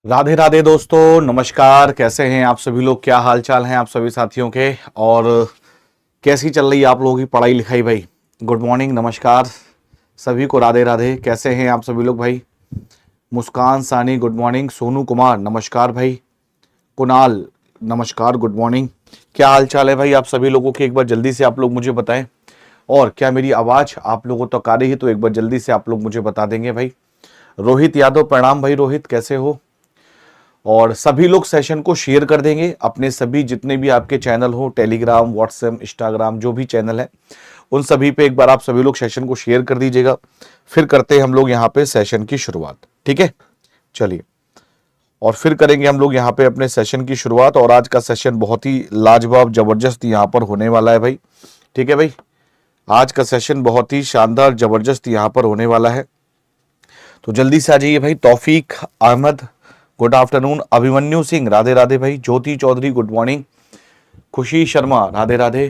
राधे राधे दोस्तों, नमस्कार। कैसे हैं आप सभी लोग? क्या हाल चाल हैं आप सभी साथियों के? और कैसी चल रही है आप लोगों की पढ़ाई लिखाई भाई? गुड मॉर्निंग, नमस्कार सभी को, राधे राधे। कैसे हैं आप सभी लोग भाई? मुस्कान सानी गुड मॉर्निंग, सोनू कुमार नमस्कार भाई, कुणाल नमस्कार, गुड मॉर्निंग। क्या हाल चाल है भाई आप सभी लोगों के? एक बार जल्दी से आप लोग मुझे बताएं। और क्या मेरी आवाज़ आप लोगों तक आ रही है? तो एक बार जल्दी से आप लोग मुझे बता देंगे भाई। रोहित यादव, प्रणाम भाई रोहित, कैसे हो? और सभी लोग सेशन को शेयर कर देंगे अपने सभी जितने भी आपके चैनल हो, टेलीग्राम, व्हाट्सएप, इंस्टाग्राम, जो भी चैनल है उन सभी पे एक बार आप सभी लोग सेशन को शेयर कर दीजिएगा। फिर करते हैं हम लोग यहाँ पे सेशन की शुरुआत, ठीक है? चलिए, और फिर करेंगे हम लोग यहाँ पे अपने सेशन की शुरुआत। और आज का सेशन बहुत ही लाजवाब जबरदस्त यहाँ पर होने वाला है भाई, ठीक है भाई? आज का सेशन बहुत ही शानदार जबरदस्त यहाँ पर होने वाला है। तो जल्दी से आ जाइए भाई। तौफीक अहमद गुड आफ्टरनून, अभिमन्यु सिंह राधे राधे भाई, ज्योति चौधरी गुड मॉर्निंग, खुशी शर्मा राधे राधे।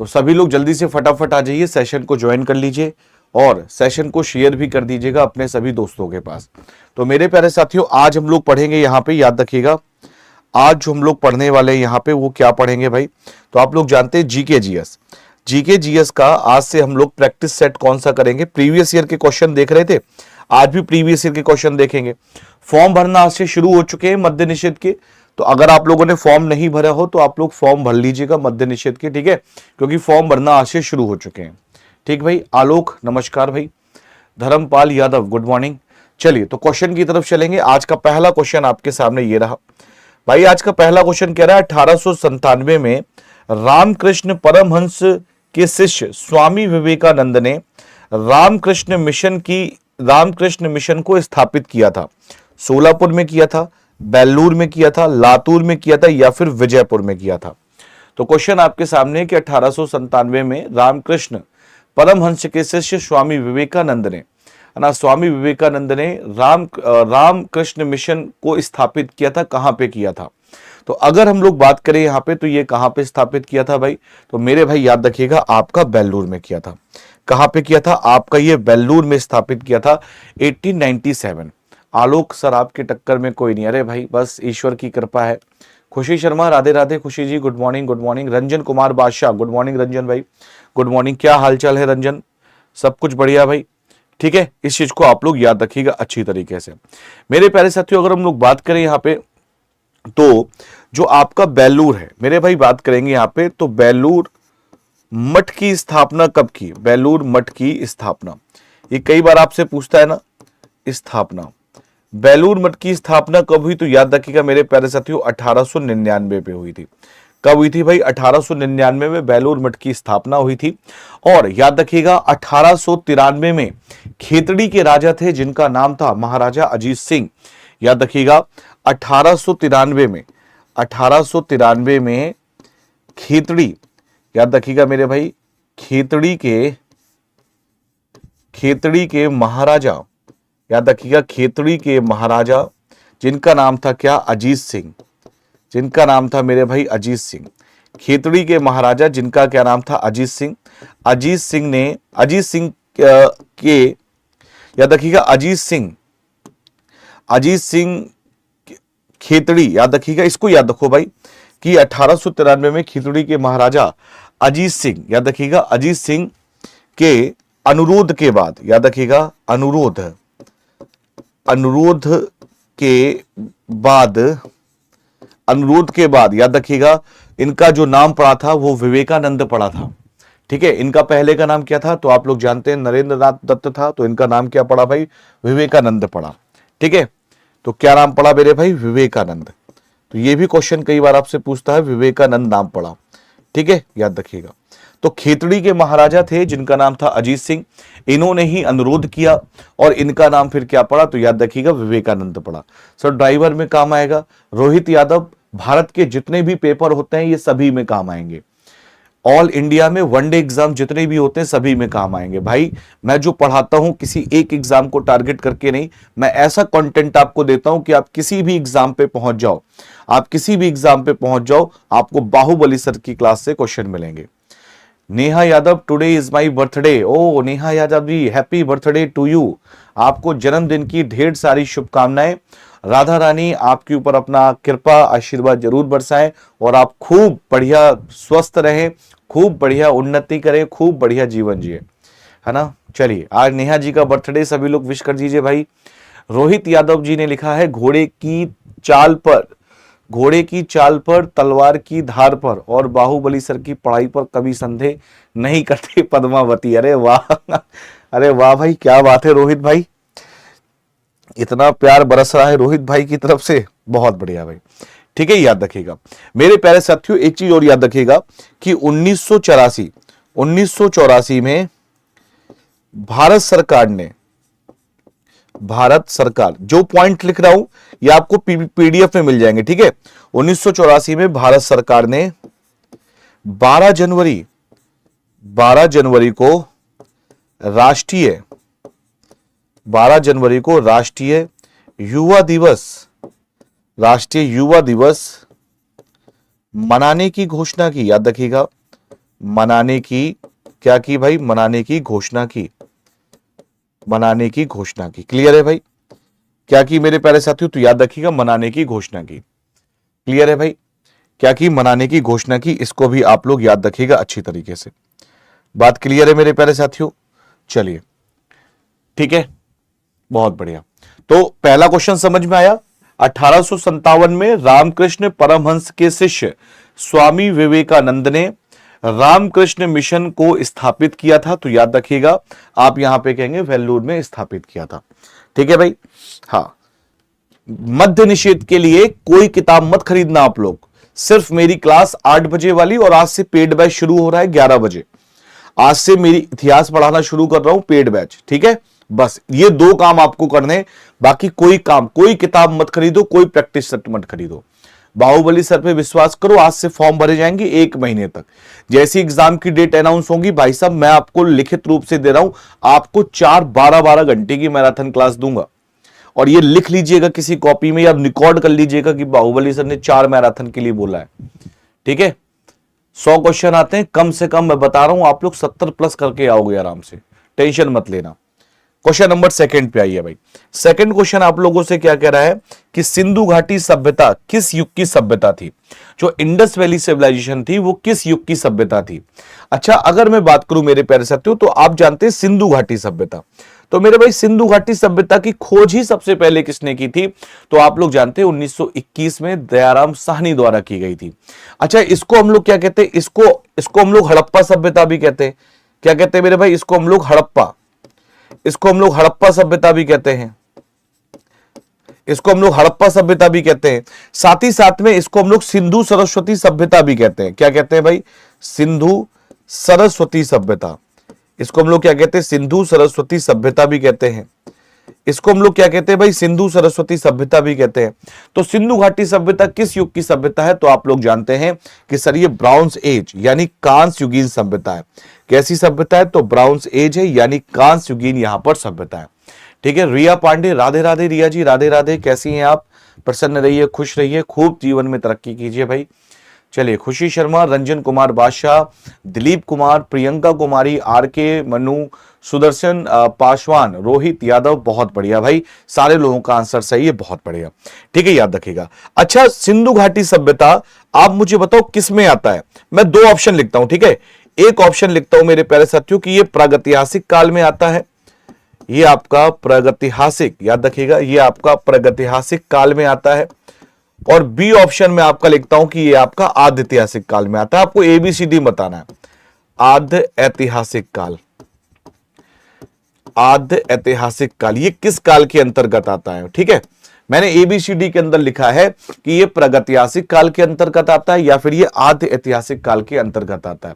तो सभी लोग जल्दी से फटाफट आ जाइए, सेशन को ज्वाइन कर लीजिए और सेशन को शेयर भी कर दीजिएगा अपने सभी दोस्तों के पास। तो मेरे प्यारे साथियों, आज हम लोग पढ़ेंगे यहाँ पे, याद रखिएगा आज जो हम लोग पढ़ने वाले हैं यहाँ पे वो क्या पढ़ेंगे भाई? तो आप लोग जानते हैं जीके जीएस। जीके जीएस का आज से हम लोग प्रैक्टिस सेट कौन सा करेंगे? प्रीवियस ईयर के क्वेश्चन देख रहे थे, आज भी प्रीवियस ईयर के क्वेश्चन देखेंगे। फॉर्म भरना आज से शुरू हो चुके हैं मद्य निषेध के। तो अगर आप लोगों ने फॉर्म नहीं भरा हो तो आप लोग फॉर्म भर लीजिएगा मद्य निषेध के, ठीक है? क्योंकि फॉर्म भरना आज से शुरू हो चुके हैं, ठीक भाई? आलोक नमस्कार भाई, धर्मपाल यादव गुड मॉर्निंग। चलिए, तो क्वेश्चन की तरफ चलेंगे। आज का पहला क्वेश्चन आपके सामने ये रहा भाई। आज का पहला क्वेश्चन कह रहा है 1897 में रामकृष्ण परमहंस के शिष्य स्वामी विवेकानंद ने रामकृष्ण मिशन को स्थापित किया था। सोलापुर में किया था, बेल्लूर में किया था, लातूर में किया था या फिर विजयपुर में किया था? तो क्वेश्चन आपके सामने कि 1897 में रामकृष्ण परमहंस के शिष्य स्वामी विवेकानंद ने, है ना, स्वामी विवेकानंद ने रामकृष्ण मिशन को स्थापित किया था। कहां पे किया था? तो अगर हम लोग बात करें यहाँ पे, तो ये कहां पे स्थापित किया था भाई? तो मेरे भाई याद रखिएगा, आपका बेल्लूर में किया था। कहां पे किया था? आपका ये बेल्लूर में स्थापित किया था 1897। आलोक सर आपके टक्कर में कोई नहीं, अरे भाई बस ईश्वर की कृपा है। खुशी Sharma Radhe Radhe, Khushi ji good morning, good morning. Ranjan Kumar Badshah good morning, Ranjan भाई गुड मॉर्निंग। क्या हालचाल है रंजन? सब कुछ बढ़िया भाई, ठीक है? इस चीज को आप लोग याद रखिएगा अच्छी तरीके से। मेरे प्यारे साथियों, अगर हम लोग बात करें यहाँ पे, तो जो आपका बेल्लूर है मेरे भाई, बात करेंगे यहाँ पे, तो बेल्लूर मठ की स्थापना कब की? बेल्लूर मठ की स्थापना, ये कई बार आपसे पूछता है ना, स्थापना बेल्लूर मठ की स्थापना कब हुई? तो याद रखिएगा मेरे प्यारे साथियों, 1899 पे हुई थी। कब हुई थी भाई? 1899 में बेल्लूर मठ की स्थापना हुई थी। और याद रखिएगा 1893 में खेतड़ी के राजा थे जिनका नाम था महाराजा अजीत सिंह। याद रखिएगा 1893 में खेतड़ी, याद रखिएगा मेरे भाई, खेतड़ी के महाराजा, याद रखिएगा खेतड़ी के महाराजा जिनका नाम था क्या? अजीत सिंह। जिनका नाम था मेरे भाई अजीत सिंह। खेतड़ी के महाराजा जिनका क्या नाम था? अजीत सिंह। अजीत सिंह के, याद रखिएगा अजीत सिंह खेतड़ी, याद रखिएगा, इसको याद रखो भाई कि 1893 में खेतड़ी के महाराजा अजीत सिंह, याद रखिएगा अजीत सिंह के अनुरोध के बाद, याद रखिएगा अनुरोध के बाद याद रखिएगा इनका जो नाम पड़ा था वो विवेकानंद पड़ा था, ठीक है? इनका पहले का नाम क्या था? तो आप लोग जानते हैं नरेंद्र नाथ दत्त था, तो इनका नाम क्या पड़ा भाई? विवेकानंद पड़ा, ठीक है? तो क्या नाम पड़ा मेरे भाई? विवेकानंद। तो ये भी क्वेश्चन कई बार आपसे पूछता है, विवेकानंद नाम पड़ा, ठीक है? याद रखिएगा। तो खेतड़ी के महाराजा थे जिनका नाम था अजीत सिंह, इन्होंने ही अनुरोध किया और इनका नाम फिर क्या पड़ा? तो याद रखिएगा विवेकानंद पड़ा। सर ड्राइवर में काम आएगा। रोहित यादव, भारत के जितने भी पेपर होते हैं ये सभी में काम आएंगे। ऑल इंडिया में वनडे एग्जाम जितने भी होते हैं सभी में काम आएंगे भाई। मैं जो पढ़ाता हूं किसी एक एग्जाम को टारगेट करके नहीं, मैं ऐसा कंटेंट आपको देता हूं कि आप किसी भी एग्जाम पे पहुंच जाओ, आपको बाहुबली सर की क्लास से क्वेश्चन मिलेंगे। Neha Yadav, today is my birthday. Oh Neha Yadav ji, happy birthday to you. आपको जन्मदिन की ढेर सारी शुभकामनाएं। राधा रानी आपके ऊपर अपना कृपा आशीर्वाद जरूर बरसाएं और आप खूब बढ़िया स्वस्थ रहें, खूब बढ़िया उन्नति करें, खूब बढ़िया जीवन जिए, है ना। चलिए, आज नेहा जी का बर्थडे, सभी लोग विश कर दीजिए भाई। रोहित यादव जी ने लिखा है, घोड़े की चाल पर तलवार की धार पर और बाहुबली सर की पढ़ाई पर कभी संदेह नहीं करते पद्मावती। अरे वाह अरे वाह भाई, क्या बात है रोहित भाई, इतना प्यार बरस रहा है रोहित भाई की तरफ से, बहुत बढ़िया भाई। ठीक है, याद रखिएगा मेरे प्यारे साथियों, एक चीज और याद रखिएगा कि 1984 में भारत सरकार, जो पॉइंट लिख रहा हूं ये आपको पीडीएफ में मिल जाएंगे, ठीक है। 1984 में भारत सरकार ने 12 जनवरी को राष्ट्रीय युवा दिवस मनाने की घोषणा की। याद रखिएगा, मनाने की क्या की भाई, मनाने की घोषणा की। क्लियर है भाई, क्या की मेरे प्यारे साथियों, तो याद रखिएगा मनाने की घोषणा की। क्लियर है भाई, क्या की, मनाने की घोषणा की, इसको भी आप लोग याद रखिएगा अच्छी तरीके से। बात क्लियर है मेरे प्यारे साथियों, चलिए ठीक है, बहुत बढ़िया। तो पहला क्वेश्चन समझ में आया। 1857 में रामकृष्ण परमहंस के शिष्य स्वामी विवेकानंद ने रामकृष्ण मिशन को स्थापित किया था, तो याद रखिएगा आप यहां पे कहेंगे वेल्लूर में स्थापित किया था। ठीक है भाई, हाँ। मद्य निषेध के लिए कोई किताब मत खरीदना आप लोग, सिर्फ मेरी क्लास 8 बजे वाली, और आज से पेड बैच शुरू हो रहा है 11 बजे। आज से मेरी इतिहास पढ़ाना शुरू कर रहा हूं, पेड बैच, ठीक है। बस ये 2 काम आपको करने, बाकी कोई काम, कोई किताब मत खरीदो, कोई प्रैक्टिस सेट मत खरीदो। बाहुबली सर पे विश्वास करो, आज से फॉर्म भरे जाएंगे 1 महीने तक। जैसी एग्जाम की डेट अनाउंस होगी भाई साहब, मैं आपको लिखित रूप से दे रहा हूं, आपको 4 12 घंटे की मैराथन क्लास दूंगा, और ये लिख लीजिएगा किसी कॉपी में या रिकॉर्ड कर लीजिएगा कि बाहुबली सर ने 4 मैराथन के लिए बोला है। ठीक है, 100 क्वेश्चन आते हैं कम से कम, मैं बता रहा हूं आप लोग 70 प्लस करके आओगे आराम से, टेंशन मत लेना। क्वेश्चन नंबर 2 पे आइए भाई। सेकंड क्वेश्चन आप लोगों से क्या कह रहा है कि सिंधु घाटी सभ्यता किस युग की सभ्यता थी? जो इंडस वैली सिविलाइजेशन थी वो किस युग की सभ्यता थी? अच्छा, अगर मैं बात करूं मेरे प्यारे साथियों, तो आप जानते हैं सिंधु घाटी सभ्यता, तो मेरे भाई सिंधु घाटी सभ्यता की खोज ही सबसे पहले किसने की थी? तो आप लोग जानते हैं 1921 में दयाराम साहनी द्वारा की गई थी। अच्छा, इसको हम लोग क्या कहते हैं? इसको हम लोग हड़प्पा सभ्यता भी कहते हैं। क्या कहते हैं मेरे भाई? इसको हम लोग हड़प्पा सभ्यता भी कहते हैं। इसको हम लोग हड़प्पा सभ्यता भी कहते हैं। साथ ही साथ में इसको हम लोग सिंधु सरस्वती सभ्यता भी कहते हैं। क्या कहते हैं भाई? सिंधु सरस्वती सभ्यता। इसको हम लोग क्या कहते हैं? सिंधु सरस्वती सभ्यता भी कहते हैं। इसको हम लोग क्या कहते हैं भाई? सिंधु सरस्वती सभ्यता भी कहते हैं। तो सिंधु घाटी सभ्यता किस युग की सभ्यता है? तो आप लोग जानते हैं कि सर ये ब्राउन्स एज यानी कांस्य युगीन सभ्यता है। कैसी सभ्यता है? तो ब्राउन्स एज है यानी कांस्य युगीन यहां पर सभ्यता है। ठीक है, रिया पांडे, राधे राधे रिया जी, राधे राधे, कैसी हैं आप? प्रसन्न रहिए, खुश रहिए, खूब जीवन में तरक्की कीजिए भाई। चलिए, खुशी शर्मा, रंजन कुमार बादशाह, दिलीप कुमार, प्रियंका कुमारी, आरके, मनु, सुदर्शन पासवान, रोहित यादव, बहुत बढ़िया भाई, सारे लोगों का आंसर सही है, बहुत बढ़िया। ठीक है, याद रखिएगा। अच्छा, सिंधु घाटी सभ्यता आप मुझे बताओ किस में आता है? मैं 2 ऑप्शन लिखता हूं, ठीक है। एक ऑप्शन लिखता हूं मेरे प्यारे साथियों कि ये प्रागैतिहासिक काल में आता है, ये आपका प्रागैतिहासिक, याद रखिएगा, ये आपका प्रागैतिहासिक काल में आता है। और बी ऑप्शन में आपका लिखता हूं कि ये आपका आद्य ऐतिहासिक काल में आता है। आपको एबीसीडी बताना है। आद्य ऐतिहासिक काल, आद्य ऐतिहासिक काल ये किस काल के अंतर्गत आता है? ठीक है, मैंने एबीसीडी के अंदर लिखा है कि ये प्रागैतिहासिक काल के अंतर्गत आता है या फिर ये आद्य ऐतिहासिक काल के अंतर्गत आता है।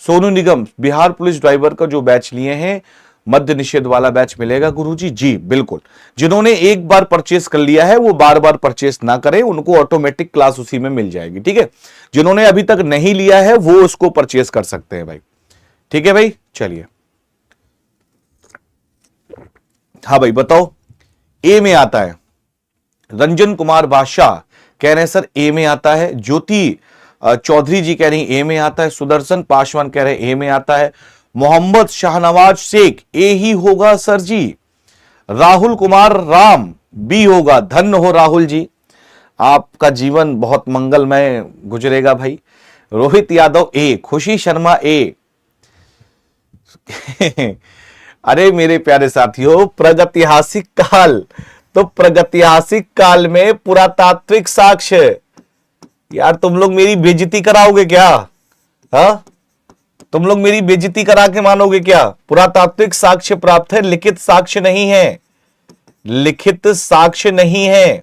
सोनू निगम, बिहार पुलिस ड्राइवर का जो बैच लिए हैं, मद्य निषेध वाला बैच मिलेगा गुरुजी? जी बिल्कुल। जिन्होंने एक बार परचेस कर लिया है वो बार बार परचेस ना करें, उनको ऑटोमेटिक क्लास उसी में मिल जाएगी। ठीक है, जिन्होंने अभी तक नहीं लिया है वो उसको परचेस कर सकते हैं भाई। ठीक है भाई, चलिए। हाँ भाई बताओ, ए में आता है। रंजन कुमार बादशाह कह रहे हैं सर ए में आता है। ज्योति चौधरी जी कह रही ए में आता है। सुदर्शन पासवान कह रहे ए में आता है। मोहम्मद शाहनवाज शेख ए ही होगा सर जी। राहुल कुमार राम बी होगा धन्य हो राहुल जी, आपका जीवन बहुत मंगलमय गुजरेगा भाई। रोहित यादव ए, खुशी शर्मा ए। अरे मेरे प्यारे साथियों, प्रागैतिहासिक काल, तो प्रागैतिहासिक काल में पुरातात्विक साक्ष्य, यार तुम लोग मेरी बेइज्जती कराओगे क्या? हाँ, तुम लोग मेरी बेइज्जती करा के मानोगे क्या? पुरातात्विक साक्ष्य प्राप्त है, लिखित साक्ष्य नहीं है, लिखित साक्ष्य नहीं है।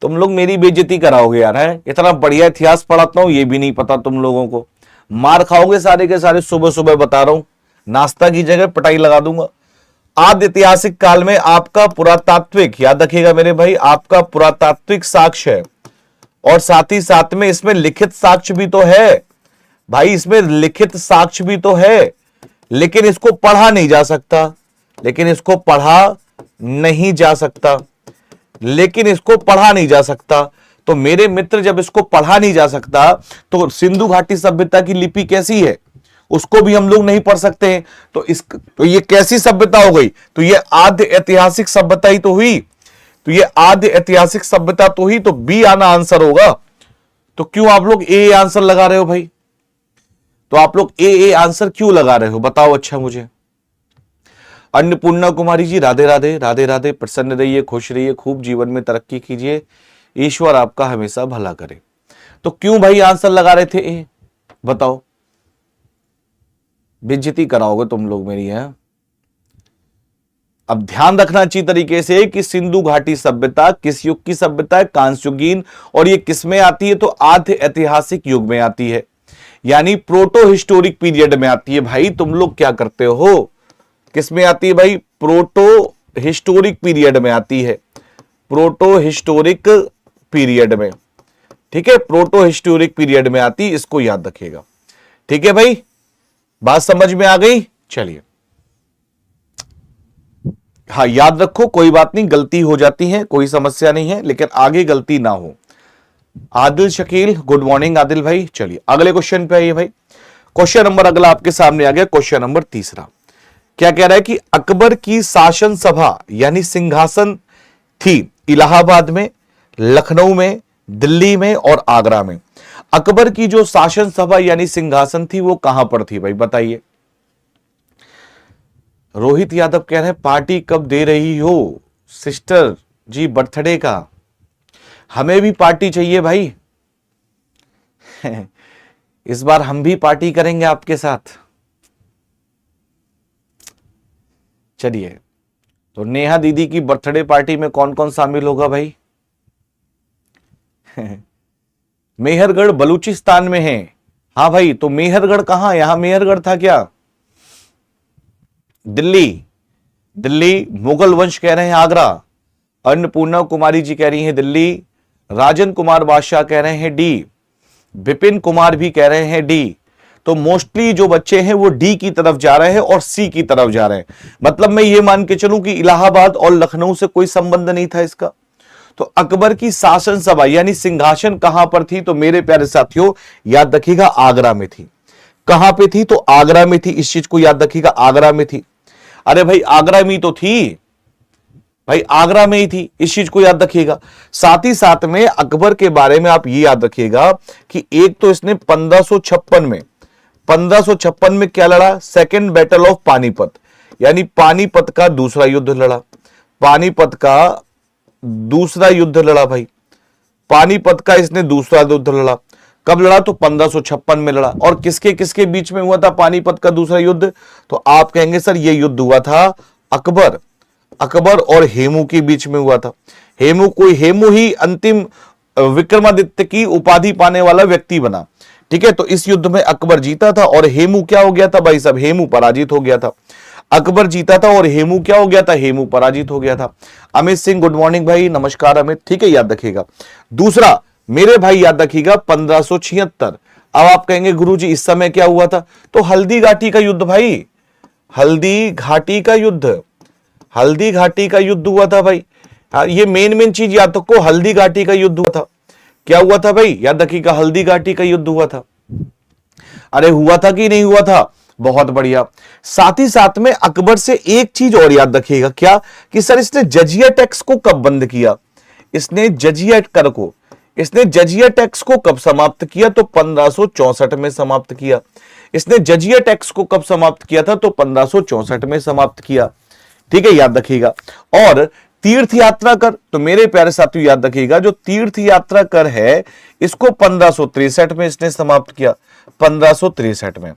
तुम लोग मेरी बेइज्जती कराओगे यार, है? इतना बढ़िया इतिहास पढ़ाता हूं, ये भी नहीं पता तुम लोगों को। मार खाओगे सारे के सारे, सुबह सुबह बता रहा हूं, नाश्ता की जगह पिटाई लगा दूंगा। आद्य ऐतिहासिक काल में आपका पुरातात्विक, याद रखिएगा मेरे भाई, आपका पुरातात्विक साक्ष्य है, और साथ ही साथ में इसमें लिखित साक्ष्य भी तो है भाई, इसमें लिखित साक्ष्य भी तो है, लेकिन इसको पढ़ा नहीं जा सकता, लेकिन इसको पढ़ा नहीं जा सकता, लेकिन इसको पढ़ा नहीं जा सकता। तो मेरे मित्र, जब इसको पढ़ा नहीं जा सकता तो सिंधु घाटी सभ्यता की लिपि कैसी है उसको भी हम लोग नहीं पढ़ सकते हैं। तो ये कैसी सभ्यता हो गई? तो ये आद्य ऐतिहासिक सभ्यता ही तो हुई, तो ये आद्य ऐतिहासिक सभ्यता तो ही, तो बी आना आंसर होगा। तो क्यों आप लोग ए आंसर लगा रहे हो भाई? तो आप लोग ए आंसर क्यों लगा रहे हो बताओ अच्छा मुझे। अन्नपूर्णा कुमारी जी राधे राधे, राधे राधे, प्रसन्न रहिए, खुश रहिए, खूब जीवन में तरक्की कीजिए, ईश्वर आपका हमेशा भला करे। तो क्यों भाई आंसर लगा रहे थे ए? बताओ, बेइज्जती कराओगे तुम लोग मेरी, है? अब ध्यान रखना अच्छी तरीके से कि सिंधु घाटी सभ्यता किस युग की सभ्यता है? कांस्युगीन। और ये किस में आती है? तो आद्य ऐतिहासिक युग में आती है, यानी प्रोटो हिस्टोरिक पीरियड में आती है। भाई तुम लोग क्या करते हो? किस में आती है भाई? प्रोटो हिस्टोरिक पीरियड में आती है, प्रोटो हिस्टोरिक पीरियड में, ठीक है, प्रोटो हिस्टोरिक पीरियड में आती, इसको याद रखिएगा। ठीक है भाई, बात समझ में आ गई? चलिए, हाँ याद रखो, कोई बात नहीं, गलती हो जाती है, कोई समस्या नहीं है, लेकिन आगे गलती ना हो। आदिल शकील, गुड मॉर्निंग आदिल भाई। चलिए अगले क्वेश्चन पे आइए भाई। क्वेश्चन नंबर अगला आपके सामने आ गया, क्वेश्चन नंबर तीसरा। क्या कह रहा है कि अकबर की शासन सभा यानी सिंहासन थी इलाहाबाद में, लखनऊ में, दिल्ली में और आगरा में। अकबर की जो शासन सभा यानी सिंहासन थी वो कहां पर थी भाई बताइए। रोहित यादव कह रहे हैं पार्टी कब दे रही हो सिस्टर जी बर्थडे का? हमें भी पार्टी चाहिए भाई। इस बार हम भी पार्टी करेंगे आपके साथ। चलिए, तो नेहा दीदी की बर्थडे पार्टी में कौन कौन शामिल होगा भाई? मेहरगढ़ बलूचिस्तान में है। हाँ भाई, तो मेहरगढ़ कहां? यहां मेहरगढ़ था क्या? दिल्ली, दिल्ली। मुगल वंश कह रहे हैं आगरा। अन्नपूर्णा कुमारी जी कह रही हैं दिल्ली। राजन कुमार बादशाह कह रहे हैं डी। विपिन कुमार भी कह रहे हैं डी। तो मोस्टली जो बच्चे हैं वो डी की तरफ जा रहे हैं और सी की तरफ जा रहे हैं। मतलब मैं ये मान के चलूं कि इलाहाबाद और लखनऊ से कोई संबंध नहीं था इसका। तो अकबर की शासन सभा यानी सिंहासन कहां पर थी? तो मेरे प्यारे साथियों याद रखिएगा आगरा में थी। कहां पे थी? तो आगरा में थी। इस चीज को याद रखिएगा, आगरा में थी। अरे भाई आगरा में तो थी भाई, आगरा में ही थी, इस चीज को याद रखिएगा। साथ ही साथ में अकबर के बारे में आप ये याद रखिएगा कि एक तो इसने 1556 में क्या लड़ा? सेकेंड बैटल ऑफ पानीपत, यानी पानीपत का दूसरा युद्ध लड़ा। पानीपत का दूसरा युद्ध लड़ा भाई, पानीपत का इसने दूसरा युद्ध लड़ा। कब लड़ा? तो 1556 में लड़ा। और किसके किसके बीच में हुआ था पानीपत का दूसरा युद्ध? तो आप कहेंगे सर ये युद्ध हुआ था अकबर और हेमू के बीच में हुआ था। हेमू ही अंतिम विक्रमादित्य की उपाधि पाने वाला व्यक्ति बना। ठीक है, तो इस युद्ध में अकबर जीता था और हेमू क्या हो गया था भाई साहब? हेमू पराजित हो गया था। अकबर जीता था और हेमू क्या हो गया था? हेमू पराजित हो गया था। अमित सिंह गुड मॉर्निंग भाई, नमस्कार अमित। ठीक है, याद रखिएगा। दूसरा मेरे भाई याद रखिएगा 1576। अब आप कहेंगे गुरुजी इस समय क्या हुआ था? तो हल्दी घाटी का युद्ध भाई, हल्दी घाटी का युद्ध, हल्दी घाटी का युद्ध हुआ था भाई। ये मेन चीज याद रखो, हल्दी घाटी का युद्ध हुआ था। क्या हुआ था भाई? याद रखिएगा, हल्दी घाटी का युद्ध हुआ था। अरे हुआ था कि नहीं हुआ था? बहुत बढ़िया। साथ ही साथ में अकबर से एक चीज और याद रखिएगा, क्या कि सर इसने जजिया टैक्स को कब बंद किया, इसने जजिया टैक्स को कब समाप्त किया, तो 1564 में समाप्त किया। इसने जजिया टैक्स को कब समाप्त किया था, तो 1564 में समाप्त किया। ठीक है, याद रखिएगा। और तीर्थ यात्रा कर, तो मेरे प्यारे साथियों याद रखिएगा, जो तीर्थ यात्रा कर है इसको 1563 में इसने समाप्त किया, 1563 में।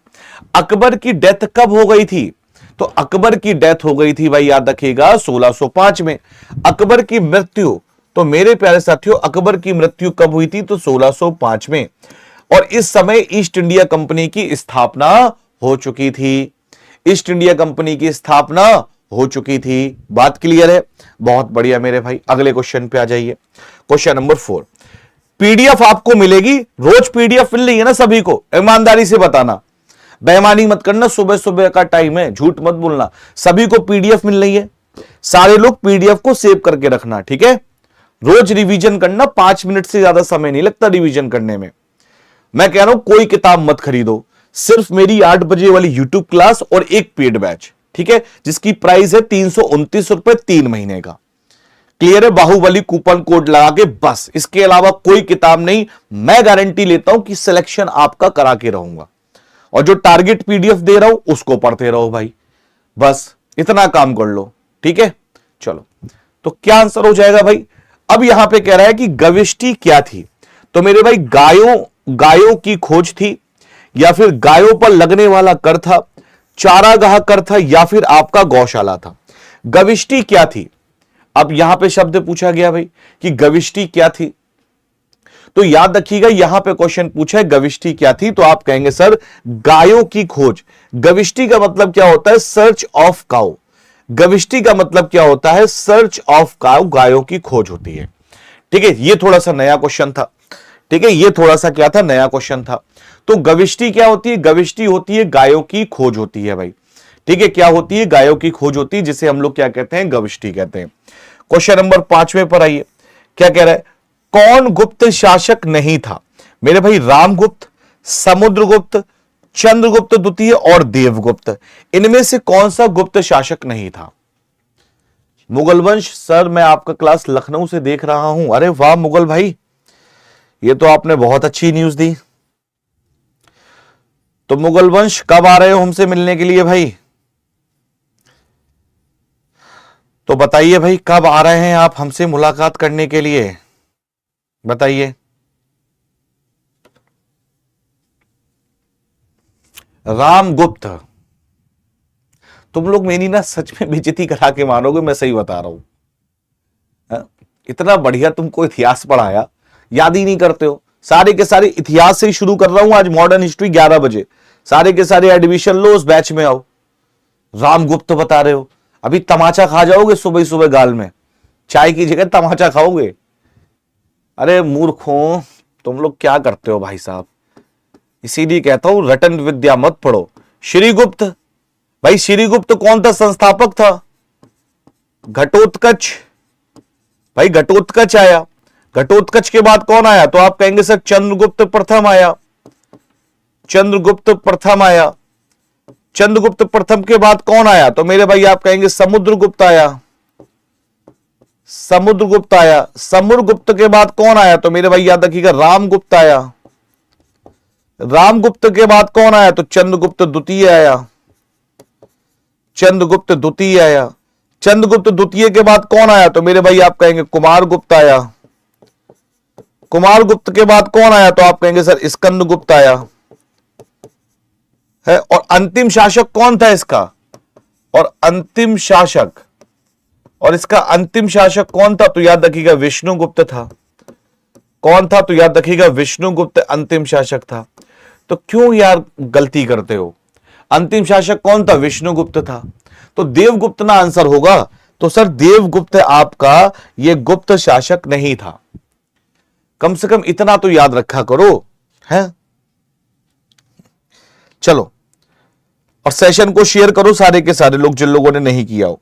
अकबर की डेथ कब हो गई थी, तो अकबर की डेथ हो गई थी भाई याद रखिएगा 1605 में। अकबर की मृत्यु, तो मेरे प्यारे साथियों अकबर की मृत्यु कब हुई थी, तो 1605 में। और इस समय ईस्ट इंडिया कंपनी की स्थापना हो चुकी थी, ईस्ट इंडिया कंपनी की स्थापना हो चुकी थी। बात क्लियर है, बहुत बढ़िया मेरे भाई। अगले क्वेश्चन पे आ जाइए, क्वेश्चन नंबर 4। पीडीएफ आपको मिलेगी, रोज पीडीएफ मिल रही है ना सभी को, ईमानदारी से बताना, बेईमानी मत करना, सुबह सुबह का टाइम है, झूठ मत बोलना, सभी को पीडीएफ मिल रही है। सारे लोग पीडीएफ को सेव करके रखना, ठीक है। रोज रिवीजन करना, 5 मिनट से ज्यादा समय नहीं लगता रिवीजन करने में। मैं कह रहा हूं कोई किताब मत खरीदो, सिर्फ मेरी 8 बजे वाली यूट्यूब क्लास और एक पेड बैच, ठीक है, जिसकी प्राइस है 329 रुपए 3 महीने का। क्लियर है, बाहुबली कूपन कोड लगा के बस, इसके अलावा कोई किताब नहीं। मैं गारंटी लेता हूं कि सिलेक्शन आपका करा के रहूंगा, और जो टारगेट पीडीएफ दे रहा हूं उसको पढ़ते रहो भाई, बस इतना काम कर लो, ठीक है। चलो, तो क्या आंसर हो जाएगा भाई। अब यहां पे कह रहा है कि गविष्टि क्या थी, तो मेरे भाई गायों की खोज थी, या फिर गायों पर लगने वाला कर था, चारागाह कर था, या फिर आपका गौशाला था। गविष्टि क्या थी, अब यहां पे शब्द पूछा गया भाई कि गविष्टि क्या थी, तो याद रखिएगा यहां पे क्वेश्चन पूछा है गविष्टि क्या थी, तो आप कहेंगे सर गायों की खोज। गविष्टि का मतलब क्या होता है, सर्च ऑफ काउ। गविष्टि का मतलब क्या होता है, सर्च ऑफ काउ, गायों की खोज होती है, ठीक है। ये थोड़ा सा नया क्वेश्चन था, ठीक है, ये थोड़ा सा क्या था, नया क्वेश्चन था। तो गविष्टि क्या होती है, गविष्टि होती है गायों की खोज होती है भाई, ठीक है। क्या होती है, गायों की खोज होती है, जिसे हम लोग क्या कहते हैं, गविष्टि कहते हैं। क्वेश्चन नंबर 5 पर आइए, क्या कह रहा है, कौन गुप्त शासक नहीं था, मेरे भाई रामगुप्त, समुद्रगुप्त, चंद्रगुप्त द्वितीय और देवगुप्त, इनमें से कौन सा गुप्त शासक नहीं था। मुगल वंश, सर मैं आपका क्लास लखनऊ से देख रहा हूं, अरे वाह मुगल भाई, ये तो आपने बहुत अच्छी न्यूज दी। तो मुगल वंश कब आ रहे हो हमसे मिलने के लिए भाई, तो बताइए भाई कब आ रहे हैं आप हमसे मुलाकात करने के लिए, बताइए। रामगुप्त, तुम लोग मेरी ना सच में बेइज्जती करा के मानोगे, मैं सही बता रहा हूं। इतना बढ़िया तुमको इतिहास पढ़ाया, याद ही नहीं करते हो। सारे के सारे इतिहास से ही शुरू कर रहा हूं आज, मॉडर्न हिस्ट्री 11 बजे, सारे के सारे एडमिशन लो, उस बैच में आओ। रामगुप्त बता रहे हो, अभी तमाचा खा जाओगे सुबह सुबह गाल में, चाय की जगह तमाचा खाओगे। अरे मूर्खों, तुम लोग क्या करते हो भाई साहब, इसीलिए कहता हूं रटन विद्या मत पढ़ो। श्रीगुप्त, भाई श्रीगुप्त कौन था, संस्थापक था। घटोत्कच, भाई घटोत्कच आया, घटोत्कच के बाद कौन आया, तो आप कहेंगे सर चंद्रगुप्त प्रथम आया, चंद्रगुप्त प्रथम आया। चंद्रगुप्त प्रथम के बाद कौन आया, तो मेरे भाई आप कहेंगे समुद्रगुप्त आया, समुद्रगुप्त आया। समुद्रगुप्त के बाद कौन आया, तो मेरे भाई याद रखिएगा रामगुप्त आया। रामगुप्त के बाद कौन आया, तो चंद्रगुप्त द्वितीय आया, चंद्रगुप्त द्वितीय आया। चंद्रगुप्त द्वितीय के बाद कौन आया, तो मेरे भाई आप कहेंगे कुमारगुप्त आया। कुमारगुप्त के बाद कौन आया, तो आप कहेंगे सर स्कंदगुप्त आया है। और अंतिम शासक कौन था इसका, और अंतिम शासक, और इसका अंतिम शासक कौन था, तो याद रखिएगा विष्णुगुप्त था। कौन था, तो याद रखिएगा विष्णुगुप्त अंतिम शासक था। तो क्यों यार गलती करते हो, अंतिम शासक कौन था, विष्णुगुप्त था, तो देवगुप्त ना आंसर होगा। तो सर देवगुप्त आपका ये गुप्त शासक नहीं था, कम से कम इतना तो याद रखा करो, है। चलो, और सेशन को शेयर करो सारे के सारे लोग, जिन लोगों ने नहीं किया हो,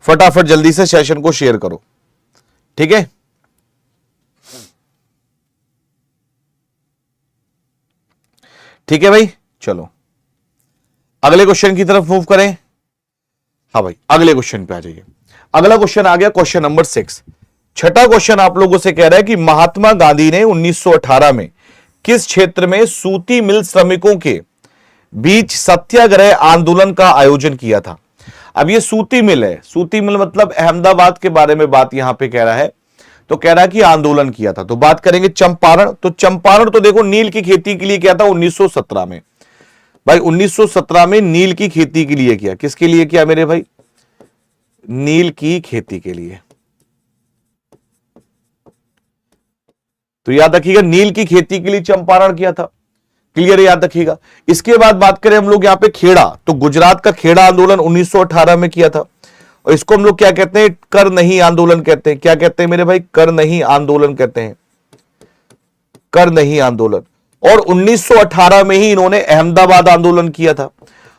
फटाफट जल्दी से सेशन को शेयर करो, ठीक है। ठीक है भाई, चलो अगले क्वेश्चन की तरफ मूव करें। हाँ भाई, अगले क्वेश्चन पे आ जाइए। अगला क्वेश्चन आ गया क्वेश्चन नंबर 6। छठा क्वेश्चन आप लोगों से कह रहा है कि महात्मा गांधी ने 1918 में किस क्षेत्र में सूती मिल श्रमिकों के बीच सत्याग्रह आंदोलन का आयोजन किया था। अब ये सूती मिल है, सूती मिल मतलब अहमदाबाद के बारे में बात यहां पे कह रहा है, तो कह रहा है कि आंदोलन किया था। तो बात करेंगे चंपारण, तो चंपारण तो देखो नील की खेती के लिए किया था 1917 में। भाई 1917 में नील की खेती के लिए किया। किसके लिए किया मेरे भाई? नील की खेती के लिए। तो याद रखिएगा, नील की खेती के लिए चंपारण किया था। क्लियर है, याद रखिएगा। इसके बाद बात करें हम लोग यहां पे खेड़ा, तो गुजरात का खेड़ा आंदोलन 1918 में किया था, और इसको हम लोग क्या कहते हैं? कर नहीं आंदोलन कहते हैं। क्या कहते हैं मेरे भाई? कर नहीं आंदोलन कहते हैं, कर नहीं आंदोलन। और 1918 में ही इन्होंने अहमदाबाद आंदोलन किया था।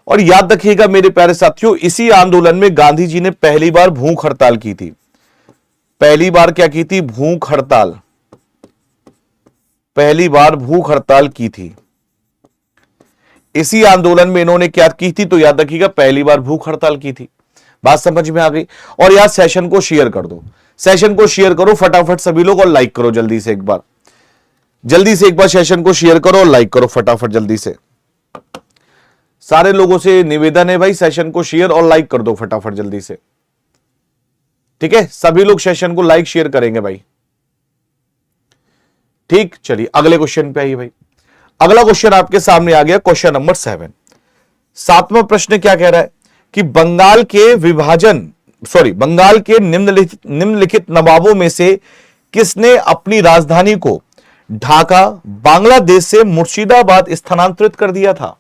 और याद रखिएगा मेरे प्यारे साथियों, इसी आंदोलन में गांधी जी ने पहली बार भूख हड़ताल की थी। पहली बार क्या की थी? भूख हड़ताल। पहली बार भूख हड़ताल की थी। इसी आंदोलन में इन्होंने क्या की थी? तो याद रखिएगा, पहली बार भूख हड़ताल की थी। बात समझ में आ गई? और यार सेशन को शेयर कर दो, सेशन को शेयर करो फटाफट सभी लोग, और लाइक करो जल्दी से एक बार, जल्दी से एक बार सेशन को शेयर करो और लाइक करो फटाफट जल्दी से। सारे लोगों से निवेदन है भाई, सेशन को शेयर और लाइक कर दो फटाफट जल्दी से। ठीक है, सभी लोग सेशन को लाइक शेयर करेंगे भाई। ठीक, चलिए अगले क्वेश्चन पे आइए भाई। अगला क्वेश्चन आपके सामने आ गया, क्वेश्चन नंबर 7। सातवां प्रश्न क्या कह रहा है कि बंगाल के बंगाल के निम्नलिखित नवाबों में से किसने अपनी राजधानी को ढाका बांग्लादेश से मुर्शिदाबाद स्थानांतरित कर दिया था?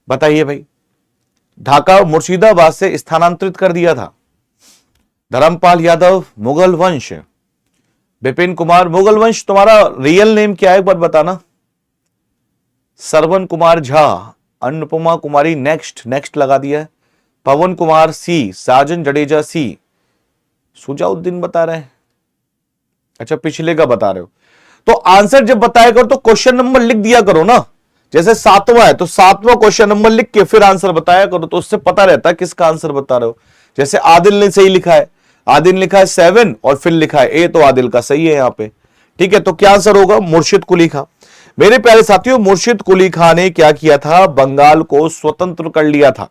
बताइए भाई, ढाका मुर्शिदाबाद से स्थानांतरित कर दिया था। धर्मपाल यादव, मुगल वंश, विपिन कुमार। मुगल वंश तुम्हारा रियल नेम क्या है एक बार बताना। सरवन कुमार झा, अनुपमा कुमारी, नेक्स्ट लगा दिया है। पवन कुमार सी, साजन जडेजा सी, सुजाउद्दीन बता रहे हैं। अच्छा, पिछले का बता रहे हो, तो आंसर जब बताया करो तो क्वेश्चन नंबर लिख दिया करो ना। जैसे 7वां है तो 7वां क्वेश्चन नंबर लिख के फिर आंसर बताया करो, तो उससे पता रहता है किसका आंसर बता रहे हो। जैसे आदिल ने सही लिखा है, आदिल ने लिखा है 7 और फिर लिखा है ए, तो आदिल का सही है यहां पे। ठीक है, तो क्या आंसर होगा? मुर्शिद कुली खां। मेरे प्यारे साथियों, मुर्शिद कुली खां ने क्या किया था? बंगाल को स्वतंत्र कर लिया था।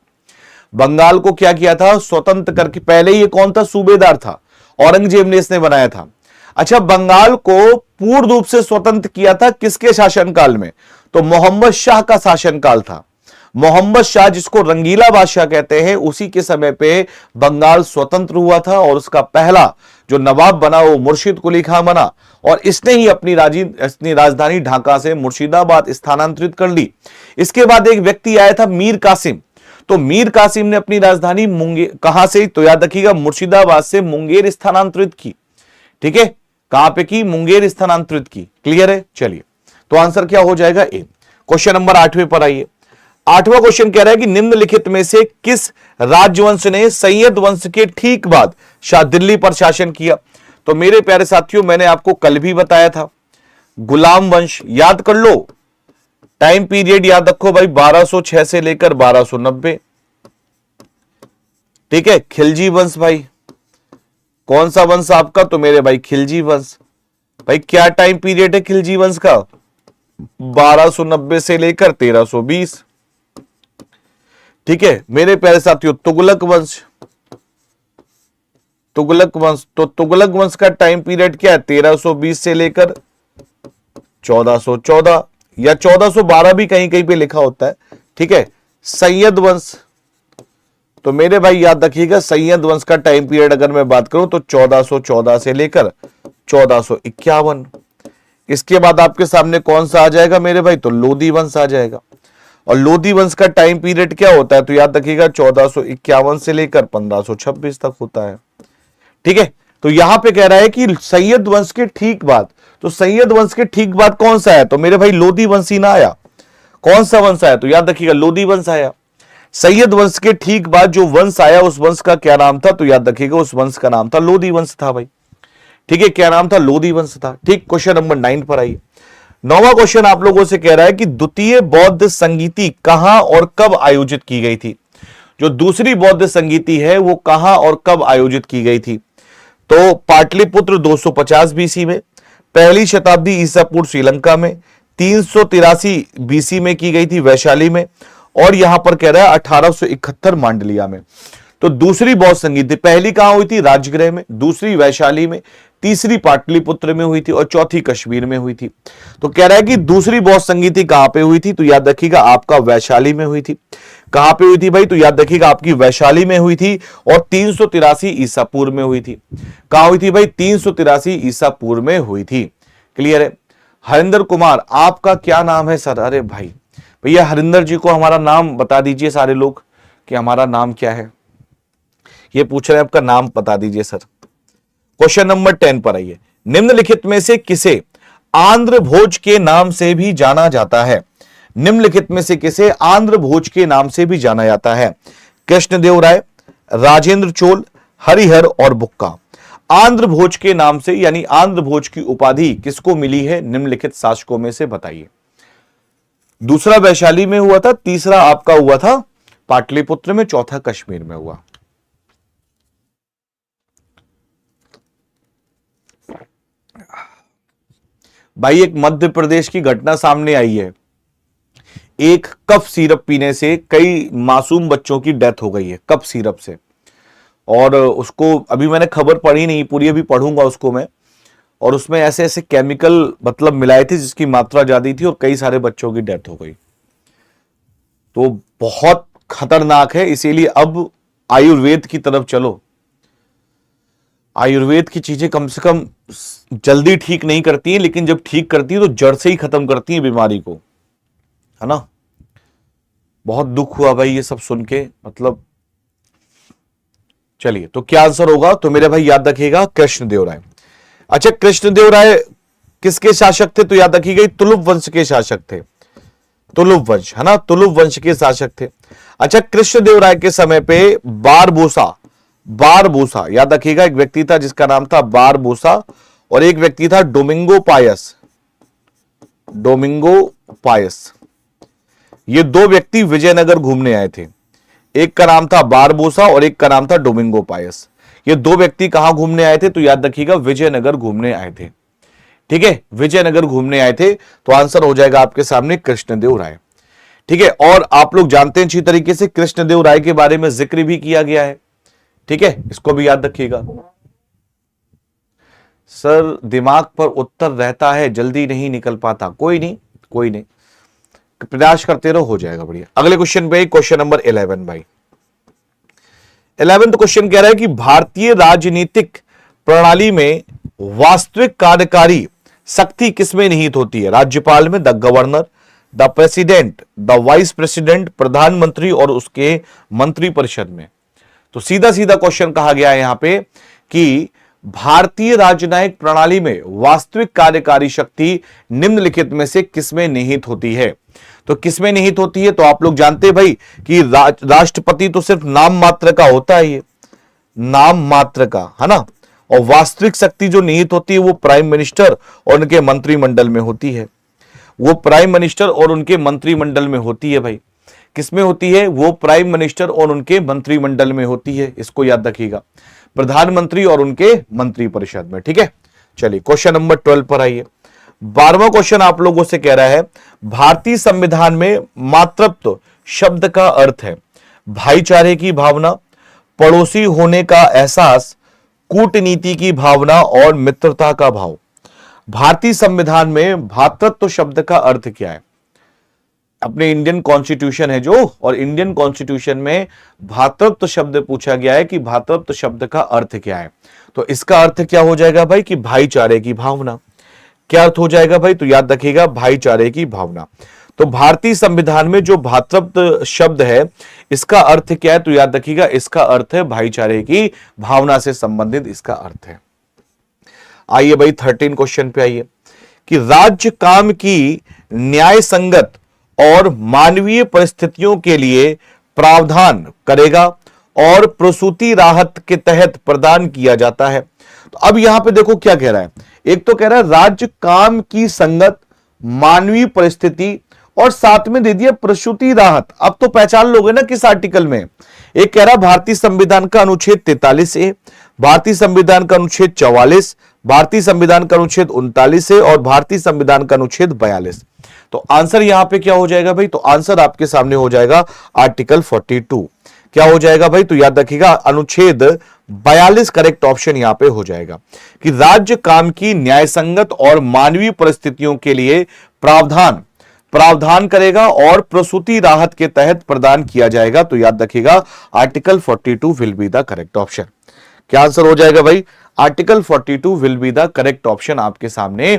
बंगाल को क्या किया था? स्वतंत्र करके। पहले ये कौन था? सूबेदार था, औरंगजेब ने इसने बनाया था। अच्छा, बंगाल को पूर्ण रूप से स्वतंत्र किया था किसके शासनकाल में? तो मोहम्मद शाह का शासनकाल था। मोहम्मद शाह, जिसको रंगीला बादशाह कहते हैं, उसी के समय पे बंगाल स्वतंत्र हुआ था, और उसका पहला जो नवाब बना वो मुर्शिद कुली खां बना, और इसने ही अपनी राजधानी ढाका से मुर्शिदाबाद स्थानांतरित कर ली। इसके बाद एक व्यक्ति आया था, मीर कासिम। तो मीर कासिम ने अपनी राजधानी मुंगेर, कहां से? तो याद रखिएगा, मुर्शिदाबाद से मुंगेर स्थानांतरित की। ठीक है, कहां पे की? मुंगेर स्थानांतरित की। क्लियर है? चलिए, तो आंसर क्या हो जाएगा? ए। क्वेश्चन नंबर 8वें पर आइए। 8वां क्वेश्चन कह रहा है कि निम्नलिखित में से किस राजवंश ने सैयद वंश के ठीक बाद दिल्ली पर शासन किया? तो मेरे प्यारे साथियों, मैंने आपको कल भी बताया था, गुलाम वंश। याद कर लो, टाइम पीरियड याद रखो भाई, 1206 से लेकर 1290। ठीक है, खिलजी वंश भाई, कौन सा वंश आपका? तो मेरे भाई खिलजी वंश। भाई क्या टाइम पीरियड है खिलजी वंश का? 1290 से लेकर 1320। ठीक है मेरे प्यारे साथियों, तुगलक वंश। तुगलक वंश, तो तुगलक वंश का टाइम पीरियड क्या है? 1320 से लेकर 1414 या 1412 भी कहीं कहीं पे लिखा होता है। ठीक है, सैयद वंश, तो मेरे भाई याद रखिएगा, सैयद वंश का टाइम पीरियड अगर मैं बात करूं तो 1414 से लेकर 1451। इसके बाद आपके सामने कौन सा आ जाएगा मेरे भाई? तो लोधी वंश आ जाएगा। और लोधी वंश का टाइम पीरियड क्या होता है? तो याद रखिएगा 1451 से लेकर 1526 तक होता है। ठीक है, तो यहां पे कह रहा है कि सैयद वंश के ठीक बाद, तो सैयद वंश के ठीक बाद कौन सा है? तो मेरे भाई लोधी वंश ही ना आया। कौन सा वंश आया? तो याद रखिएगा लोधी वंश आया। सैयद वंश के ठीक बाद जो वंश आया उस वंश का क्या नाम था? तो याद रखिएगा उस वंश का नाम था लोधी वंश था भाई। ठीक है, क्या नाम था? लोधी वंश था। ठीक, क्वेश्चन नंबर 9 पर आइए। 9वां क्वेश्चन आप लोगों से कह रहा है कि द्वितीय बौद्ध संगीति कहां और कब आयोजित की गई थी। जो दूसरी बौद्ध संगीति है वो कहां और कब आयोजित की गई थी। तो पाटलिपुत्र 250 बीसी में, पहली शताब्दी ईसा पूर्व श्रीलंका में, 383 बीसी में की गई थी वैशाली में, और यहां पर कह रहा है 1871 मांडलिया में। तो दूसरी बौद्ध संगीति पहली कहां हुई थी, राजगृह में, दूसरी वैशाली में, तीसरी पाटलिपुत्र में हुई थी और चौथी कश्मीर में हुई थी। तो कह रहा है कि दूसरी बौद्ध संगीति कहां पे हुई थी, तो याद रखिएगा आपका वैशाली में हुई थी। कहां पे हुई थी भाई, तो याद रखिएगा आपकी वैशाली में हुई थी और 383 ईसा पूर्व में हुई थी। कहां हुई थी भाई, 383 ईसा पूर्व में हुई थी। क्लियर है। हरिंदर कुमार, आपका क्या नाम है सर? अरे भाई भैया हरिंदर जी को हमारा नाम बता दीजिए सारे लोग कि हमारा नाम क्या है। ये पूछ रहे हैं आपका नाम बता दीजिए सर। क्वेश्चन नंबर 10 पर आइए। निम्नलिखित में से किसे आंध्र भोज के नाम से भी जाना जाता है? निम्नलिखित में से किसे आंध्र भोज के नाम से भी जाना जाता है? कृष्णदेवराय, राजेंद्र चोल, हरिहर और बुक्का। आंध्र भोज के नाम से यानी आंध्र भोज की उपाधि किसको मिली है निम्नलिखित शासकों में से बताइए। दूसरा वैशाली में हुआ था, तीसरा आपका हुआ था पाटलिपुत्र में, चौथा कश्मीर में हुआ। भाई एक मध्य प्रदेश की घटना सामने आई है। एक कफ सिरप पीने से कई मासूम बच्चों की डेथ हो गई है, कफ सिरप से। और उसको अभी मैंने खबर पढ़ी नहीं पूरी, अभी पढ़ूंगा उसको मैं। और उसमें ऐसे ऐसे केमिकल मतलब मिलाए थे जिसकी मात्रा ज्यादा थी और कई सारे बच्चों की डेथ हो गई। तो बहुत खतरनाक है, इसीलिए अब आयुर्वेद की तरफ चलो। आयुर्वेद की चीजें कम से कम जल्दी ठीक नहीं करती हैं, लेकिन जब ठीक करती है तो जड़ से ही खत्म करती है बीमारी को, है ना। बहुत दुख हुआ भाई ये सब सुन के, मतलब। चलिए तो क्या आंसर होगा, तो मेरे भाई याद रखिएगा कृष्णदेवराय। अच्छा कृष्णदेवराय किसके शासक थे, तो याद रखिएगा तुलुप वंश के शासक थे। तुलुप वंश, है ना, तुलुप वंश के शासक थे। अच्छा कृष्णदेवराय के समय पे बारबोसा, याद रखिएगा एक व्यक्ति था जिसका नाम था बारबोसा, और एक व्यक्ति था डोमिंगो पायस। ये दो व्यक्ति विजयनगर घूमने आए थे। एक का नाम था बारबोसा और एक का नाम था डोमिंगो पायस। ये दो व्यक्ति कहां घूमने आए थे, तो याद रखिएगा विजयनगर घूमने आए थे। ठीक है, विजयनगर घूमने आए थे, तो आंसर हो जाएगा आपके सामने कृष्णदेवराय। ठीक है, और आप लोग जानते हैं अच्छी तरीके से कृष्णदेवराय के बारे में जिक्र भी किया गया है। ठीक है, इसको भी याद रखिएगा। सर दिमाग पर उत्तर रहता है, जल्दी नहीं निकल पाता। कोई नहीं, प्रयास करते रहो, हो जाएगा बढ़िया। अगले क्वेश्चन पे, क्वेश्चन नंबर 11 भाई। 11th क्वेश्चन कह रहा है कि भारतीय राजनीतिक प्रणाली में वास्तविक कार्यकारी शक्ति किसमें निहित होती है? राज्यपाल में, the governor, the president, the vice president, प्रधानमंत्री और उसके मंत्रिपरिषद में। तो सीधा सीधा क्वेश्चन कहा गया है यहां पे कि भारतीय राजनयिक प्रणाली में वास्तविक कार्यकारी शक्ति निम्नलिखित में से किसमें निहित होती है? तो किसमें निहित होती है, तो आप लोग जानते हैं भाई कि राष्ट्रपति तो सिर्फ नाम मात्र का होता है, ये नाम मात्र का, है ना। और वास्तविक शक्ति जो निहित होती है वो प्राइम मिनिस्टर और उनके मंत्रिमंडल में होती है। वो प्राइम मिनिस्टर और उनके मंत्रिमंडल में होती है भाई। किसमें होती है? वो प्राइम मिनिस्टर और उनके मंत्रिमंडल में होती है, इसको याद रखिएगा। प्रधानमंत्री और उनके मंत्रिपरिषद में। ठीक है, चलिए क्वेश्चन नंबर 12 पर आइए। 12वां क्वेश्चन आप लोगों से कह रहा है भारतीय संविधान में मातृत्व शब्द का अर्थ है भाईचारे की भावना, पड़ोसी होने का एहसास, कूटनीति की भावना और मित्रता का भाव। भारतीय संविधान में भातृत्व शब्द का अर्थ क्या है? अपने इंडियन कॉन्स्टिट्यूशन है जो, और इंडियन कॉन्स्टिट्यूशन में भातृत्व शब्द पूछा गया है कि भातृत्व शब्द का अर्थ क्या है। तो इसका अर्थ क्या हो जाएगा भाई कि भाईचारे की भावना। क्या अर्थ हो जाएगा भाई, तो याद रखिएगा भाईचारे की भावना। तो भारतीय संविधान में जो भातृत्व शब्द है इसका अर्थ क्या है, तो याद रखिएगा इसका अर्थ है भाईचारे की भावना से संबंधित इसका अर्थ है। आइए भाई 13 क्वेश्चन पे आइए कि राज्य काम की न्याय संगत और मानवीय परिस्थितियों के लिए प्रावधान करेगा और प्रसूति राहत के तहत प्रदान किया जाता है। तो अब यहां पे देखो क्या कह रहा है, एक तो कह रहा है राज्य काम की संगत मानवीय परिस्थिति, और साथ में दे दिया प्रसूति राहत। अब तो पहचान लोगे ना किस आर्टिकल में। एक कह रहा भारतीय संविधान का अनुच्छेद 43 ए, भारतीय संविधान का अनुच्छेद 44, भारतीय संविधान का अनुच्छेद 39 है और भारतीय संविधान का अनुच्छेद 42। तो आंसर यहां पे क्या हो जाएगा भाई? तो आंसर आपके सामने हो जाएगा आर्टिकल 42। क्या हो जाएगा भाई? तो याद रखिएगा अनुच्छेद 42 करेक्ट ऑप्शन यहां पे हो जाएगा कि राज्य काम की न्यायसंगत और मानवीय परिस्थितियों के लिए प्रावधान करेगा और प्रसूति राहत के तहत प्रदान किया जाएगा। तो याद रखिएगा article 42 will be the correct option. क्या आंसर हो जाएगा भाई? Article 42 will be the correct option आपके सामने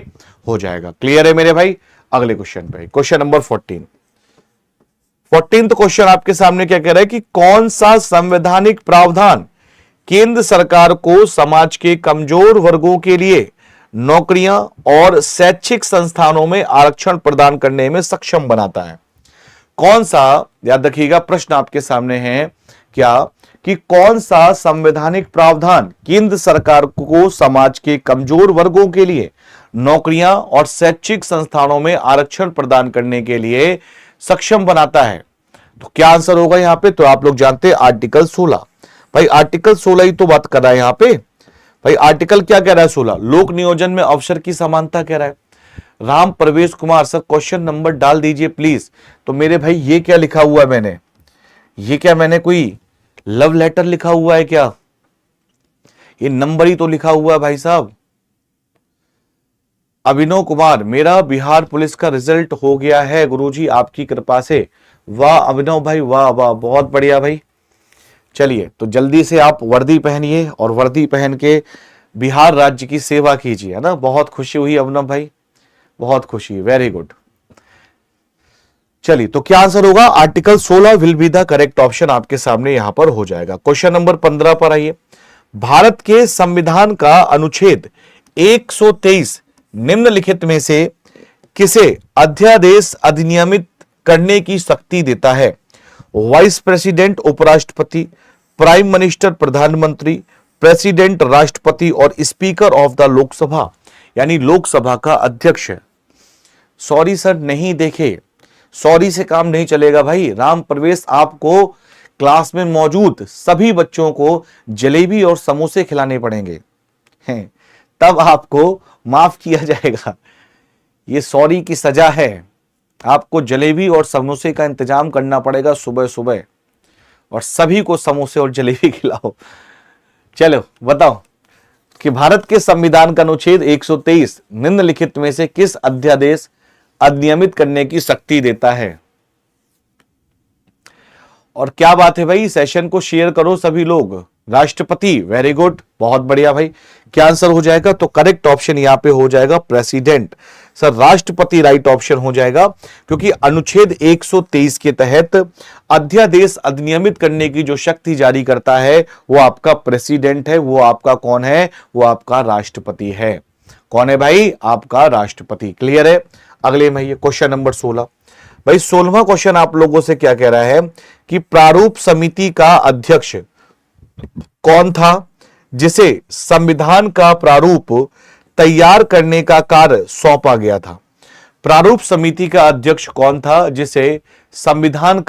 हो जाएगा। क्लियर है मेरे भाई? अगले क्वेश्चन पे, क्वेश्चन नंबर 14 क्वेश्चन आपके सामने क्या कह रहा है कि कौन सा संवैधानिक प्रावधान केंद्र सरकार को समाज के कमजोर वर्गों के लिए नौकरियां और शैक्षिक संस्थानों में आरक्षण प्रदान करने में सक्षम बनाता है? कौन सा, याद रखिएगा प्रश्न आपके सामने है क्या कि कौन सा संवैधानिक प्रावधान केंद्र सरकार को समाज के कमजोर वर्गों के लिए नौकरियां और शैक्षिक संस्थानों में आरक्षण प्रदान करने के लिए सक्षम बनाता है? तो क्या आंसर होगा यहां पे? तो आप लोग जानते हैं आर्टिकल 16। भाई आर्टिकल 16 ही तो बात कर रहा है यहां पे। भाई आर्टिकल क्या कह रहा है? 16 लोक नियोजन में अवसर की समानता कह रहा है। राम प्रवेश कुमार सर क्वेश्चन नंबर डाल दीजिए प्लीज। तो मेरे भाई ये क्या लिखा हुआ है मैंने? ये क्या मैंने कोई लव लेटर लिखा हुआ है क्या? ये नंबर ही तो लिखा हुआ है भाई साहब। अभिनव कुमार, मेरा बिहार पुलिस का रिजल्ट हो गया है गुरुजी आपकी कृपा से। वाह अभिनव भाई, वाह वाह, बहुत बढ़िया भाई। चलिए तो जल्दी से आप वर्दी पहनिए और वर्दी पहन के बिहार राज्य की सेवा कीजिए, है ना। बहुत खुशी हुई अभिनव भाई, बहुत खुशी, वेरी गुड। चलिए तो क्या आंसर होगा? Article 16 will be the correct option आपके सामने यहां पर हो जाएगा। क्वेश्चन नंबर 15 पर आइए। भारत के संविधान का अनुच्छेद 123 निम्नलिखित में से किसे अध्यादेश अधिनियमित करने की शक्ति देता है? वाइस प्रेसिडेंट उपराष्ट्रपति, प्राइम मिनिस्टर प्रधानमंत्री, प्रेसिडेंट राष्ट्रपति और स्पीकर ऑफ द लोकसभा यानी लोकसभा का अध्यक्ष। सॉरी सर नहीं देखे, सॉरी से काम नहीं चलेगा भाई। राम प्रवेश, आपको क्लास में मौजूद सभी बच्चों को जलेबी और समोसे खिलाने पड़ेंगे हैं, तब आपको माफ किया जाएगा। ये सॉरी की सजा है। आपको जलेबी और समोसे का इंतजाम करना पड़ेगा सुबह सुबह, और सभी को समोसे और जलेबी खिलाओ। चलो बताओ कि भारत के संविधान का अनुच्छेद 123 निम्नलिखित में से किस अध्यादेश अधिनियमित करने की शक्ति देता है? और क्या बात है भाई, सेशन को शेयर करो सभी लोग। राष्ट्रपति, वेरी गुड, बहुत बढ़िया भाई। क्या आंसर हो जाएगा? तो करेक्ट ऑप्शन यहां पे हो जाएगा प्रेसिडेंट। सर राष्ट्रपति राइट ऑप्शन हो जाएगा, क्योंकि अनुच्छेद 123 के तहत अध्यादेश अधिनियमित करने की जो शक्ति जारी करता है वो आपका प्रेसिडेंट है। वो आपका कौन है? वो आपका राष्ट्रपति है। कौन है भाई? आपका राष्ट्रपति। क्लियर है? अगले में ये क्वेश्चन नंबर 16। भाई 16वां क्वेश्चन आप लोगों से क्या कह रहा है कि प्रारूप समिति का अध्यक्ष कौन था जिसे संविधान का प्रारूप तैयार करने का कार्य सौंपा गया था? प्रारूप समिति का अध्यक्ष कौन था जिसे संविधान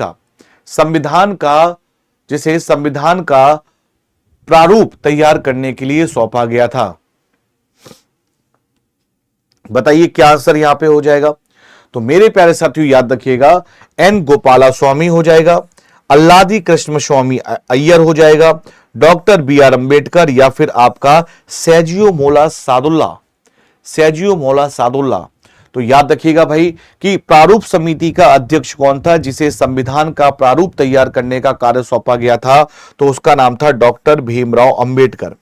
का प्रारूप तैयार करने के लिए सौंपा गया था? बताइए क्या आंसर यहां पे हो जाएगा? तो मेरे प्यारे साथियों याद रखिएगा, एन गोपाला स्वामी हो जाएगा, अल्लादी कृष्ण स्वामी अय्यर हो जाएगा, डॉक्टर बी आर अंबेडकर, या फिर आपका सेजियो मोला सादुल्ला। तो याद रखिएगा भाई कि प्रारूप समिति का अध्यक्ष कौन था जिसे संविधान का प्रारूप तैयार करने का कार्य सौंपा गया था? तो उसका नाम था डॉक्टर भीमराव अंबेडकर।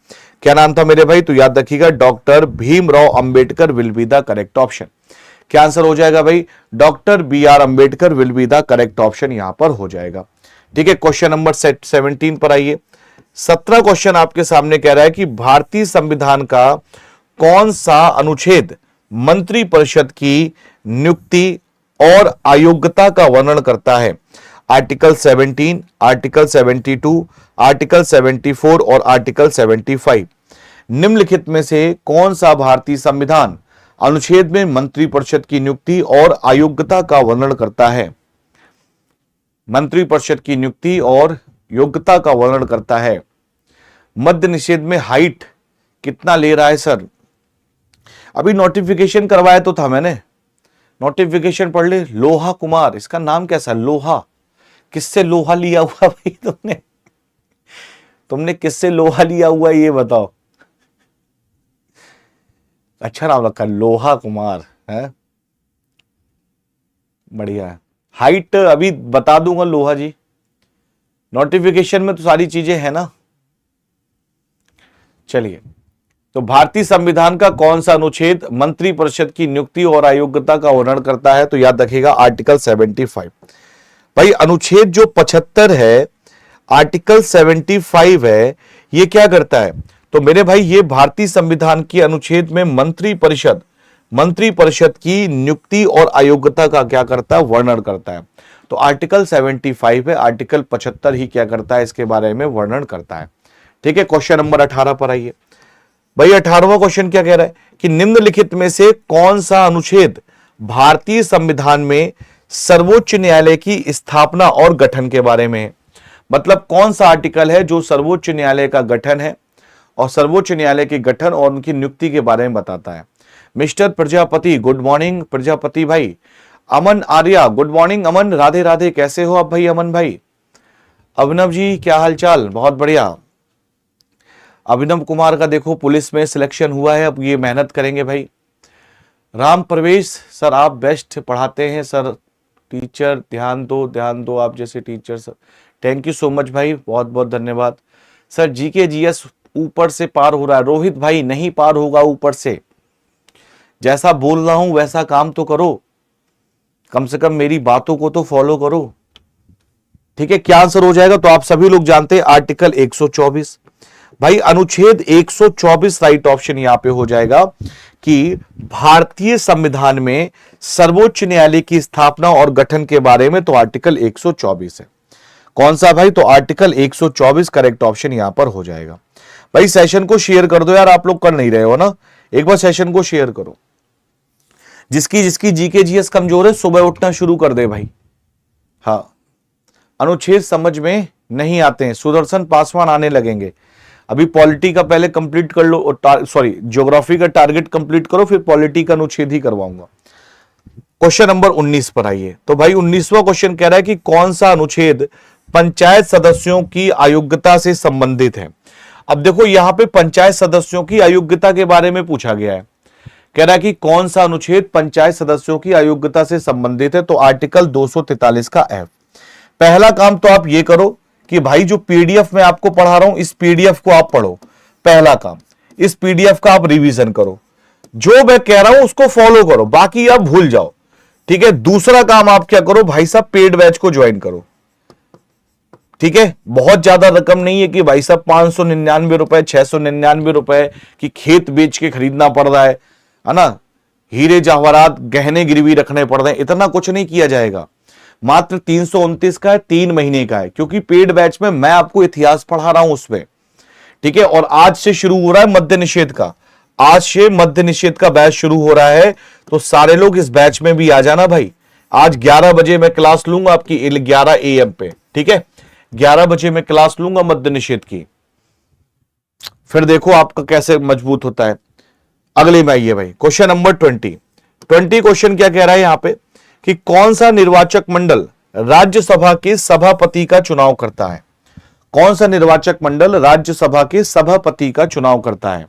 क्या नाम था मेरे भाई? तो याद रखिएगा doctor Bhimrao Ambedkar will be the correct option. क्या आंसर हो जाएगा भाई? Doctor B R Ambedkar will be the correct option यहां पर हो जाएगा। ठीक है, क्वेश्चन नंबर 17 पर आइए। 17 क्वेश्चन आपके सामने कह रहा है कि भारतीय संविधान का कौन सा अनुच्छेद मंत्री परिषद की नियुक्ति और अयोग्यता का वर्णन करता है? आर्टिकल 17, आर्टिकल 72, आर्टिकल 74 और आर्टिकल 75। निम्नलिखित में से कौन सा भारतीय संविधान अनुच्छेद में मंत्रिपरिषद की नियुक्ति और अयोग्यता का वर्णन करता है। मंत्रिपरिषद की नियुक्ति और योग्यता का वर्णन करता है। मद्य निषेध में हाइट कितना ले रहा है सर? अभी नोटिफिकेशन करवाया तो था मैंने, नोटिफिकेशन पढ़ ले। लोहा कुमार, इसका नाम कैसा? लोहा। किससे लोहा लिया हुआ भाई तुमने किससे लोहा लिया हुआ ये बताओ। अच्छा नाम रखा, लोहा कुमार है, बढ़िया है। हाइट अभी बता दूंगा लोहा जी, नोटिफिकेशन में तो सारी चीजें है ना। चलिए, तो भारतीय संविधान का कौन सा अनुच्छेद मंत्रिपरिषद की नियुक्ति और अयोग्यता का वर्णन करता है? तो याद रखिएगा आर्टिकल 75। भाई अनुच्छेद जो 75 है, आर्टिकल 75 है, ये क्या करता है? तो मेरे भाई ये भारतीय संविधान की अनुच्छेद में मंत्रिपरिषद की नियुक्ति और अयोग्यता का क्या करता है? वर्णन करता है। तो आर्टिकल 75 है, आर्टिकल 75 ही क्या करता है? इसके बारे में वर्णन करता है। ठीक है, क्वेश्चन नंबर 18 पर आइए भाई। 18वां क्वेश्चन क्या कह रहा है कि निम्नलिखित में से कौन सा अनुच्छेद भारतीय संविधान में सर्वोच्च न्यायालय की स्थापना और गठन के बारे में है? मतलब कौन सा आर्टिकल है जो सर्वोच्च न्यायालय का गठन है और सर्वोच्च न्यायालय के गठन और उनकी नियुक्ति के बारे में बताता है। Mister Prajapati, good morning Prajapati भाई। अमन आर्या, गुड मॉर्निंग अमन, राधे राधे, कैसे हो आप भाई अमन भाई? अभिनव जी क्या हालचाल? बहुत बढ़िया। अभिनव कुमार का देखो पुलिस में सिलेक्शन हुआ है, अब ये मेहनत करेंगे भाई। राम प्रवेश सर, आप बेस्ट पढ़ाते हैं सर, टीचर ध्यान दो आप जैसे teacher sir. Thank you so much भाई, बहुत बहुत धन्यवाद सर। जीके जीएस ऊपर से पार हो रहा है। रोहित भाई नहीं पार होगा ऊपर से, जैसा बोल रहा हूं वैसा काम तो करो, कम से कम मेरी बातों को तो फॉलो करो। ठीक है, क्या आंसर हो जाएगा? तो आप सभी लोग जानते हैं आर्टिकल 124। भाई अनुच्छेद 124 राइट ऑप्शन यहां पे हो जाएगा कि भारतीय संविधान में सर्वोच्च न्यायालय की स्थापना और गठन के बारे में, तो आर्टिकल 124 है। कौन सा भाई? तो आर्टिकल 124 करेक्ट ऑप्शन यहां पर हो जाएगा। भाई सेशन को शेयर कर दो यार, आप लोग कर नहीं रहे हो ना, एक बार सेशन को शेयर करो। जिसकी जिसकी जीके जीएस कमजोर है सुबह उठना शुरू कर दे भाई। हाँ, अनुच्छेद समझ में नहीं आते हैं, सुदर्शन पासवान आने लगेंगे। अभी पॉलिटी का पहले कंप्लीट कर लो, सॉरी ज्योग्राफी का टारगेट कंप्लीट करो, फिर पॉलिटी का अनुच्छेद ही करवाऊंगा। क्वेश्चन नंबर 19 पर आइए। तो भाई 19वां क्वेश्चन कह रहा है कि कौन सा अनुच्छेद पंचायत सदस्यों की अयोग्यता से संबंधित है? अब देखो यहां पे पंचायत सदस्यों की अयोग्यता के बारे में पूछा गया है। कह रहा है कि कौन सा अनुच्छेद पंचायत सदस्यों की अयोग्यता से संबंधित है? तो आर्टिकल 243 का एफ। पहला काम तो आप ये करो कि भाई जो पीडीएफ मैं आपको पढ़ा रहा हूं, इस पीडीएफ को आप पढ़ो। पहला काम, इस पीडीएफ का आप रिवीजन करो, जो मैं कह रहा हूं उसको फॉलो करो, बाकी आप भूल जाओ। ठीक है, दूसरा काम आप क्या करो भाई साहब, पेड बैच को ज्वाइन करो। ठीक है, बहुत ज्यादा रकम नहीं है कि भाई साहब 599 रुपए 699 रुपए की खेत बेच के खरीदना पड़ रहा है ना, हीरे जवाहरात गहने गिरवी रखने पड़ रहे हैं, इतना कुछ नहीं किया जाएगा। मात्र 329 का है, 3 महीने का है, क्योंकि पेड बैच में मैं आपको इतिहास पढ़ा रहा हूं उसमें। ठीक है, और आज से शुरू हो रहा है मद्य निषेध का, आज से मद्य निषेध का बैच शुरू हो रहा है, तो सारे लोग इस बैच में भी आ जाना भाई। आज 11 बजे मैं क्लास लूंगा आपकी, 11 AM पे। ठीक है, 11 बजे मैं क्लास लूंगा मद्य निषेध की, फिर देखो आपका कैसे मजबूत होता है। अगले में आइए भाई, क्वेश्चन नंबर 20 क्वेश्चन क्या कह रहा है यहां पे कि कौन सा निर्वाचक मंडल राज्यसभा के सभापति का चुनाव करता है? कौन सा निर्वाचक मंडल राज्यसभा के सभापति का चुनाव करता है?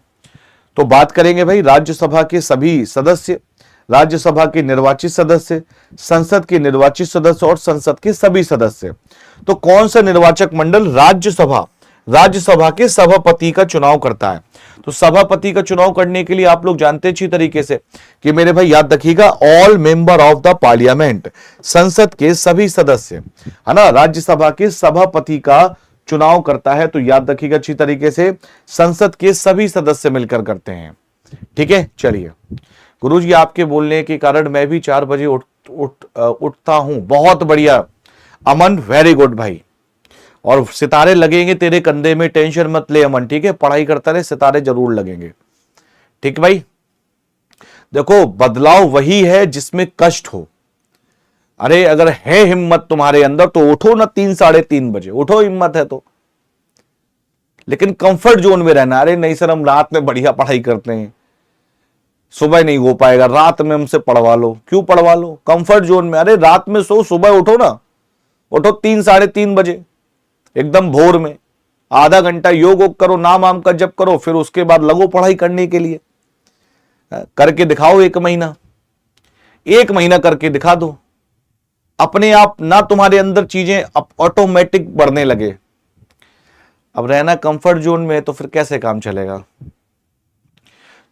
तो बात करेंगे भाई राज्यसभा के सभी सदस्य, राज्यसभा के निर्वाचित सदस्य, संसद के निर्वाचित सदस्य और संसद के सभी सदस्य। तो कौन सा निर्वाचक मंडल राज्यसभा के सभापति का चुनाव करता है? तो सभापति का चुनाव करने के लिए आप लोग जानते हैं अच्छी तरीके से कि मेरे भाई याद रखिएगा, all member of the parliament, संसद के सभी सदस्य, है ना, राज्यसभा के सभापति का चुनाव करता है। तो याद रखिएगा अच्छी तरीके से, संसद के सभी सदस्य मिलकर करते हैं। ठीक है, चलिए गुरुजी आपके बोलने के कारण मैं भी 4 बजे उठता हूं, बहुत बढ़िया अमन, वेरी गुड भाई। और सितारे लगेंगे तेरे कंधे में, टेंशन मत ले अमन। ठीक है, पढ़ाई करता रहे, सितारे जरूर लगेंगे। ठीक भाई, देखो, बदलाव वही है जिसमें कष्ट हो। अरे अगर है हिम्मत तुम्हारे अंदर तो उठो ना 3-3:30 बजे, उठो हिम्मत है तो। लेकिन कंफर्ट जोन में रहना, अरे नहीं सर हम रात में बढ़िया पढ़ाई करते हैं, सुबह नहीं हो पाएगा, रात में हमसे पढ़वा लो। क्यों पढ़वा लो? कंफर्ट जोन में। अरे रात में सो, सुबह उठो ना, उठो 3-3:30 बजे, एकदम भोर में, आधा घंटा योग वोग करो, नाम आम का जप करो, फिर उसके बाद लगो पढ़ाई करने के लिए। करके दिखाओ 1 महीना, 1 महीना करके दिखा दो, अपने आप ना तुम्हारे अंदर चीजें ऑटोमेटिक बढ़ने लगे। अब रहना कंफर्ट जोन में तो फिर कैसे काम चलेगा?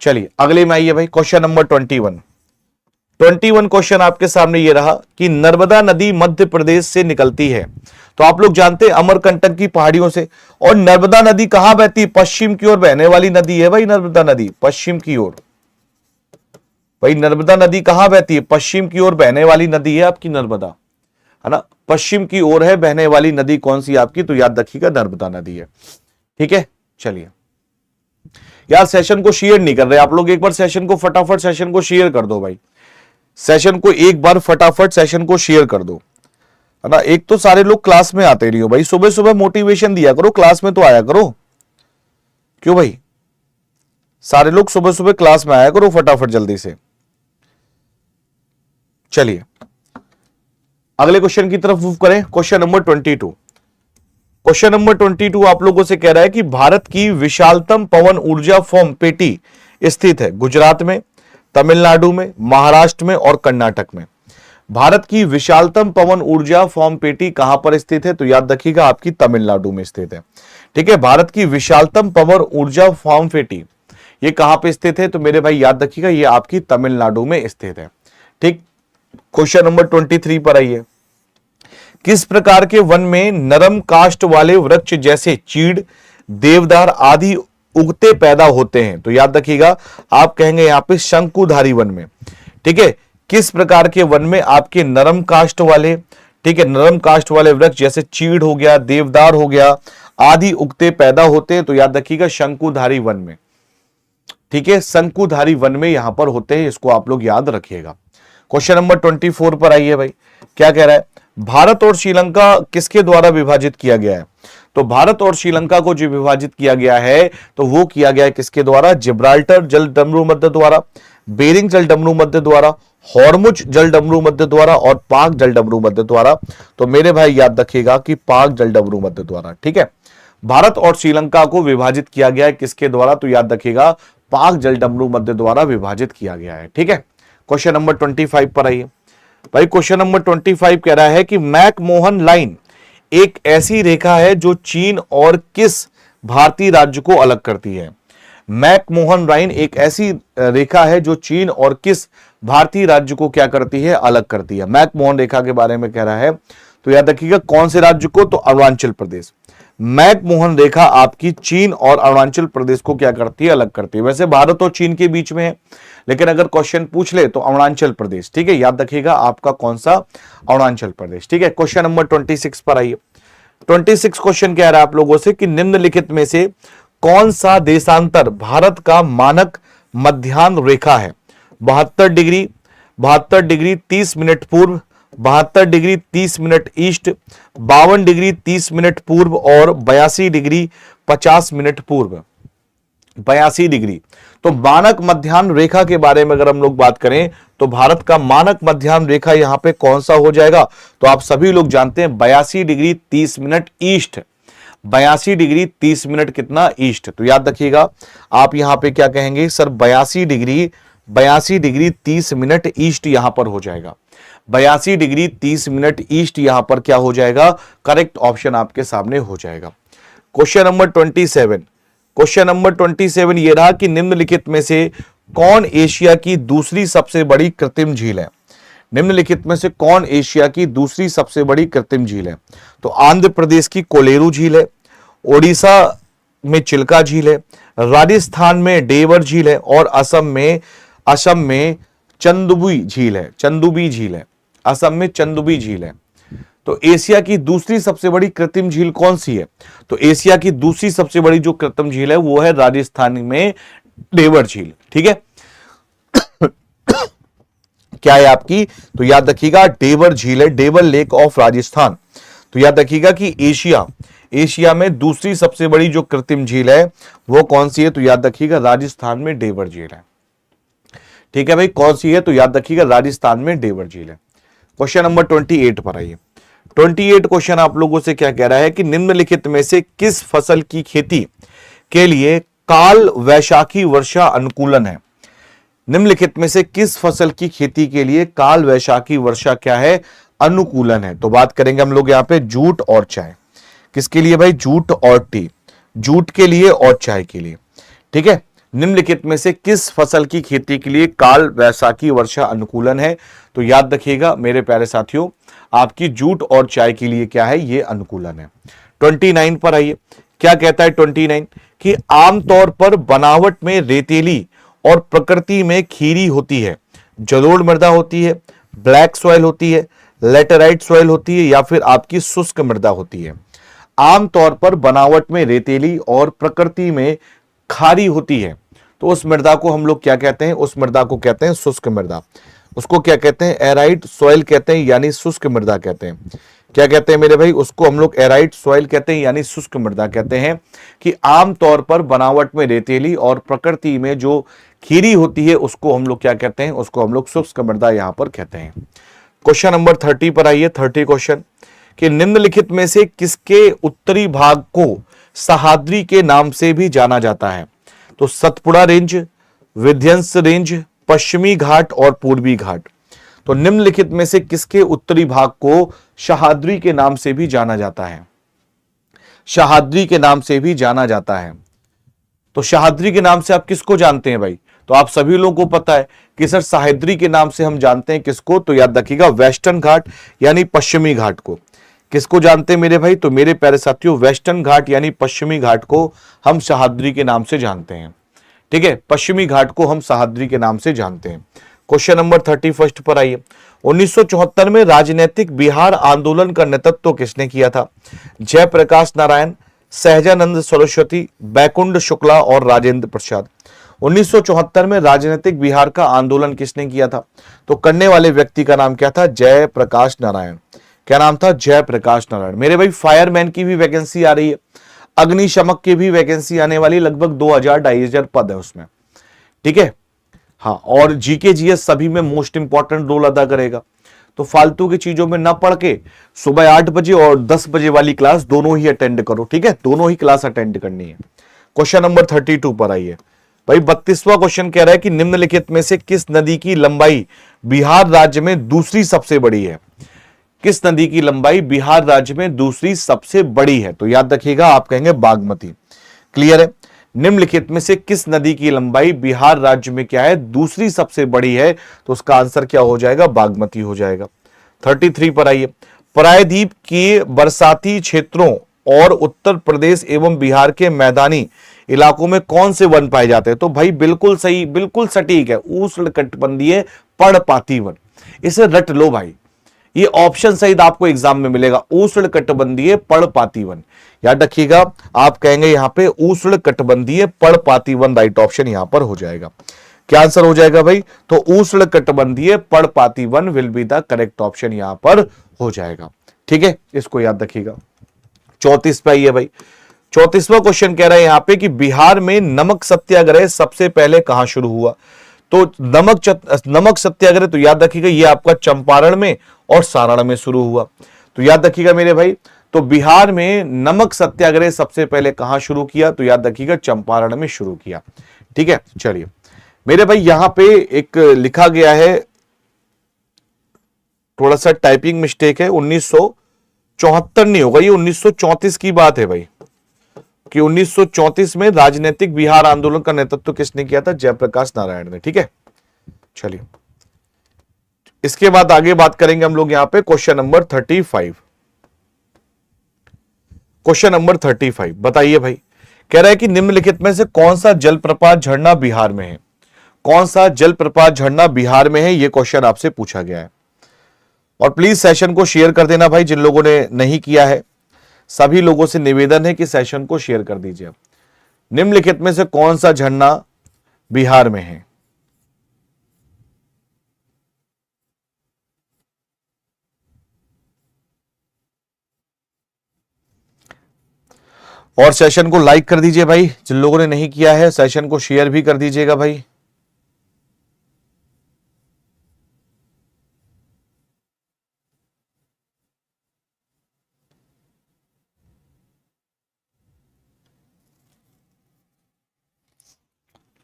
चलिए अगले में आइए भाई, क्वेश्चन नंबर 21 क्वेश्चन आपके सामने ये रहा कि नर्मदा नदी मध्य प्रदेश से निकलती है। तो आप लोग जानते हैं अमरकंटक की पहाड़ियों से। और नर्मदा नदी कहां बहती है? पश्चिम की ओर बहने वाली नदी है भाई नर्मदा नदी, पश्चिम की ओर। भाई नर्मदा नदी कहां बहती है? पश्चिम की ओर बहने वाली नदी है आपकी नर्मदा, है ना। पश्चिम की ओर है बहने वाली नदी कौन सी आपकी? तो याद रखिएगा नर्मदा नदी है। ठीक है, चलिए यार सेशन को शेयर नहीं कर रहे आप लोग, एक बार सेशन को फटाफट सेशन को शेयर कर दो भाई, सेशन को एक बार फटाफट सेशन को शेयर कर दो, है ना। एक तो सारे लोग क्लास में आते नहीं हो भाई, सुबह सुबह मोटिवेशन दिया करो, क्लास में तो आया करो। क्यों भाई? सारे लोग सुबह सुबह क्लास में आया करो फटाफट जल्दी से। चलिए अगले क्वेश्चन की तरफ मूव करें, क्वेश्चन नंबर 22। क्वेश्चन नंबर 22 आप लोगों से कह रहा है कि भारत की विशालतम पवन ऊर्जा फार्म पेटी स्थित है गुजरात में, तमिलनाडु में, महाराष्ट्र में और कर्नाटक में। भारत की विशालतम पवन ऊर्जा फार्म पेटी कहां पर स्थित है? तो याद रखिएगा आपकी तमिलनाडु में स्थित है। ठीक है, भारत की विशालतम पवन ऊर्जा फार्म पेटी ये कहां पर स्थित है? तो मेरे भाई याद रखिएगा ये आपकी तमिलनाडु में स्थित है। ठीक, क्वेश्चन नंबर 23 पर आइए। किस प्रकार के वन में नरम काष्ठ वाले वृक्ष जैसे चीड़, देवदार आदि उगते पैदा होते हैं? तो याद रखिएगा आप कहेंगे यहां पे शंकुधारी वन में। ठीक है, किस प्रकार के वन में आपके नरम काष्ठ वाले, ठीक है, नरम काष्ठ वाले वृक्ष जैसे चीड़ हो गया, देवदार हो गया आदि उगते पैदा होते हैं? तो याद रखिएगा शंकुधारी वन में। ठीक है, शंकुधारी वन में यहां पर होते हैं, इसको आप लोग याद रखिएगा। क्वेश्चन नंबर 24 पर आइए भाई, क्या कह रहा है? भारत और श्रीलंका किसके द्वारा विभाजित किया गया है? तो भारत और श्रीलंका को जो विभाजित किया गया है तो वो किया गया है किसके द्वारा? जिब्राल्टर जलडमरू मध्य द्वारा, बेरिंग जलडमरू मध्य द्वारा, हॉर्मुज जलडमरू मध्य द्वारा और पाक जलडमरू मध्य द्वारा। तो मेरे भाई याद रखिएगा कि पाक जलडमरू मध्य द्वारा। ठीक है, भारत और श्रीलंका को विभाजित किया गया है किसके द्वारा? तो याद रखिएगा पाक जलडमरू मध्य द्वारा विभाजित किया गया है। ठीक है, क्वेश्चन नंबर 25 पर आइए भाई। क्वेश्चन नंबर 25 कह रहा है कि मैकमोहन लाइन एक ऐसी रेखा है जो चीन और किस भारतीय राज्य को अलग करती है? मैकमोहन लाइन एक ऐसी रेखा है जो चीन और किस भारतीय राज्य को क्या करती है? अलग करती है। मैकमोहन रेखा के बारे में कह रहा है, तो याद रखिएगा कौन से राज्य को? तो अरुणाचल प्रदेश। मैकमोहन रेखा आपकी चीन और अरुणाचल प्रदेश को क्या करती है? अलग करती है। वैसे भारत और चीन के बीच में है, लेकिन अगर क्वेश्चन पूछ ले तो अरुणाचल प्रदेश। ठीक है, याद रखिएगा आपका कौन सा? अरुणाचल प्रदेश। ठीक है, क्वेश्चन नंबर 26 पर आइए। 26 क्वेश्चन कह रहा है आप लोगों से कि निम्नलिखित में से कौन सा देशांतर भारत का मानक मध्याह्न रेखा है? 72 डिग्री, 72 डिग्री 30 मिनट पूर्व, 72 degree 30 minute east, 52 degree 30 minute पूर्व और 82 डिग्री 50 मिनट पूर्व। 82 डिग्री। तो मानक मध्याह्न रेखा के बारे में अगर हम लोग बात करें तो भारत का मानक मध्याह्न रेखा यहां पे कौन सा हो जाएगा? तो आप सभी लोग जानते हैं 82 degree 30 minute east. 82 degree 30 minute कितना? ईस्ट। तो याद रखिएगा आप यहां पे क्या कहेंगे? सर 82 डिग्री 30 मिनट ईस्ट यहां पर हो जाएगा। 82 डिग्री 30 मिनट ईस्ट यहां पर क्या हो जाएगा? करेक्ट ऑप्शन आपके सामने हो जाएगा। क्वेश्चन नंबर 27, क्वेश्चन नंबर 27 ये रहा कि निम्नलिखित में से कौन एशिया की दूसरी सबसे बड़ी कृत्रिम झील है? निम्नलिखित में से कौन एशिया की दूसरी सबसे बड़ी कृत्रिम झील है? तो आंध्र प्रदेश की कोलेरू झील है, ओडिशा में चिल्का झील है, राजस्थान में डेवर झील है और असम में चंदुबी झील है। चंदुबी झील है, असम में चंदुबी झील है। तो एशिया की दूसरी सबसे बड़ी कृत्रिम झील कौन सी है? तो एशिया की दूसरी सबसे बड़ी जो कृत्रिम झील है वो है राजस्थान में डेवर झील। ठीक है, क्या है आपकी, तो याद रखिएगा डेवर झील है, डेवर लेक ऑफ राजस्थान। तो याद रखिएगा कि एशिया में दूसरी सबसे बड़ी जो कृत्रिम झील है वो कौन सी है, तो याद रखिएगा राजस्थान में डेवर झील है। ठीक है भाई, कौन सी है, तो याद रखिएगा राजस्थान में डेवर झील है। क्वेश्चन नंबर 28 पर आइए। 28 क्वेश्चन आप लोगों से क्या कह रहा है कि निम्नलिखित में से किस फसल की खेती के लिए काल वैशाखी वर्षा अनुकूलन है। निम्नलिखित में से किस फसल की खेती के लिए काल वैशाखी वर्षा क्या है, अनुकूलन है। तो बात करेंगे हम लोग यहां पे जूट और चाय। किसके लिए भाई, जूट और टी, जूट के लिए और चाय के लिए। ठीक है, निम्नलिखित में से किस फसल की खेती के लिए काल वैशाखी वर्षा अनुकूलन है, तो याद रखिएगा मेरे प्यारे साथियों आपकी जूट और चाय के लिए क्या है, ये अनुकूलन है। 29 पर आइए, क्या कहता है 29 कि आमतौर पर बनावट में रेतीली और प्रकृति में खीरी होती है, जलोढ़ मृदा होती है, ब्लैक सॉइल होती है, लेटेराइट सॉइल होती है, या फिर आपकी शुष्क मृदा होती है। आमतौर पर बनावट में रेतीली और प्रकृति में खारी होती है, तो उस मृदा को हम लोग क्या कहते हैं, उस मृदा को कहते हैं शुष्क मृदा। उसको क्या कहते हैं, एराइट सॉइल कहते हैं, यानी शुष्क मृदा कहते हैं। क्या कहते हैं मेरे भाई, उसको हम लोग एराइट सॉइल कहते हैं, यानी शुष्क मृदा कहते हैं। कि आमतौर पर बनावट में रेतीली और प्रकृति में जो खीरी होती है उसको हम लोग क्या कहते हैं, उसको हम लोग शुष्क मृदा यहां पर कहते हैं। क्वेश्चन नंबर 30 पर आइए। 30 क्वेश्चन कि निम्नलिखित में से किसके उत्तरी भाग को सह्याद्री के नाम से भी जाना जाता है। तो सतपुड़ा रेंज, विंध्यस रेंज, पश्चिमी घाट और पूर्वी घाट। तो निम्नलिखित में से किसके उत्तरी भाग को सह्याद्री के नाम से भी जाना जाता है, सह्याद्री के नाम से भी जाना जाता है। तो सह्याद्री के नाम से आप किसको जानते हैं भाई, तो आप सभी लोगों को पता है कि सर सह्याद्री के नाम से हम जानते हैं किसको, तो याद रखिएगा वेस्टर्न घाट यानी पश्चिमी घाट को। किसको जानते हैं मेरे भाई, तो मेरे प्यारे साथियों वेस्टर्न घाट यानी पश्चिमी घाट को हम सह्याद्री के नाम से जानते हैं। ठीक है, पश्चिमी घाट को हम सह्याद्री के नाम से जानते हैं। क्वेश्चन नंबर 31 पर आइए। 1974 में राजनीतिक बिहार आंदोलन का नेतृत्व किसने किया था। जयप्रकाश नारायण, सहजानंद सरस्वती, बैकुंठ शुक्ला और राजेंद्र प्रसाद। 1974 में राजनीतिक बिहार का आंदोलन किसने किया था, तो करने वाले व्यक्ति का नाम क्या था, जयप्रकाश नारायण। क्या नाम था, जयप्रकाश नारायण। मेरे भाई फायरमैन की भी वैकेंसी आ रही है, अग्निशमक की भी वैकेंसी आने वाली, लगभग 2000-2500 पद है उसमें। ठीक है, हाँ, और जीके जीएस सभी में मोस्ट इंपॉर्टेंट रोल अदा करेगा। तो फालतू की चीजों में ना पढ़ के सुबह 8 बजे और 10 बजे वाली क्लास दोनों ही अटेंड करो। ठीक है, दोनों ही क्लास अटेंड करनी है। क्वेश्चन नंबर 32 पर आइए भाई। 32वां क्वेश्चन कह रहा है कि निम्नलिखित में से किस नदी की लंबाई बिहार राज्य में दूसरी सबसे बड़ी है। किस नदी की लंबाई बिहार राज्य में दूसरी सबसे बड़ी है, तो याद रखिएगा आप कहेंगे बागमती। क्लियर है, निम्नलिखित में से किस नदी की लंबाई बिहार राज्य में क्या है, दूसरी सबसे बड़ी है, तो उसका आंसर क्या हो जाएगा, बागमती हो जाएगा। 33 पर आइए। प्रायद्वीप के बरसाती क्षेत्रों और उत्तर प्रदेश एवं बिहार के मैदानी इलाकों में कौन से वन पाए जाते हैं, तो भाई बिल्कुल सही, बिल्कुल सटीक है, उष्णकटिबंधीय पर्णपाती वन। इसे रट लो भाई, ये ऑप्शन सहित आपको एग्जाम में मिलेगा, उष्णकटिबंधीय पर्णपाती वन। याद रखिएगा आप कहेंगे यहां पे उष्णकटिबंधीय पर्णपाती वन राइट ऑप्शन यहां पर हो जाएगा। क्या आंसर हो जाएगा भाई, तो उष्णकटिबंधीय पर्णपाती one will be the correct option यहां पर हो जाएगा। ठीक है, इसको याद रखिएगा। 34 पे आइए भाई। 34वां क्वेश्चन कह रहा है यहां पे कि बिहार में नमक सत्याग्रह सबसे पहले कहां शुरू हुआ। तो नमक सत्याग्रह तो याद रखिएगा ये आपका चंपारण में और सारण में शुरू हुआ। तो याद रखिएगा मेरे भाई, तो बिहार में नमक सत्याग्रह सबसे पहले कहां शुरू किया, तो याद रखिएगा चंपारण में शुरू किया। ठीक है, चलिए मेरे भाई यहां पे एक लिखा गया है, थोड़ा सा टाइपिंग मिस्टेक है, 1974 नहीं होगा, ये 1934 की बात है भाई, कि 1934 में राजनीतिक बिहार आंदोलन का नेतृत्व किसने किया था, जयप्रकाश नारायण ने। ठीक है, चलिए इसके बाद आगे बात करेंगे हम लोग यहां पे क्वेश्चन नंबर 35। क्वेश्चन नंबर 35 बताइए भाई, कह रहा है कि निम्नलिखित में से कौन सा जलप्रपात झरना बिहार में है। कौन सा जलप्रपात झरना बिहार में है, यह क्वेश्चन आपसे पूछा गया है। और प्लीज सेशन को शेयर कर देना भाई, जिन लोगों ने नहीं किया है सभी लोगों से निवेदन है कि सेशन को शेयर कर दीजिए। निम्नलिखित में से कौन सा झरना बिहार में है। और सेशन को लाइक कर दीजिए भाई, जिन लोगों ने नहीं किया है सेशन को शेयर भी कर दीजिएगा भाई।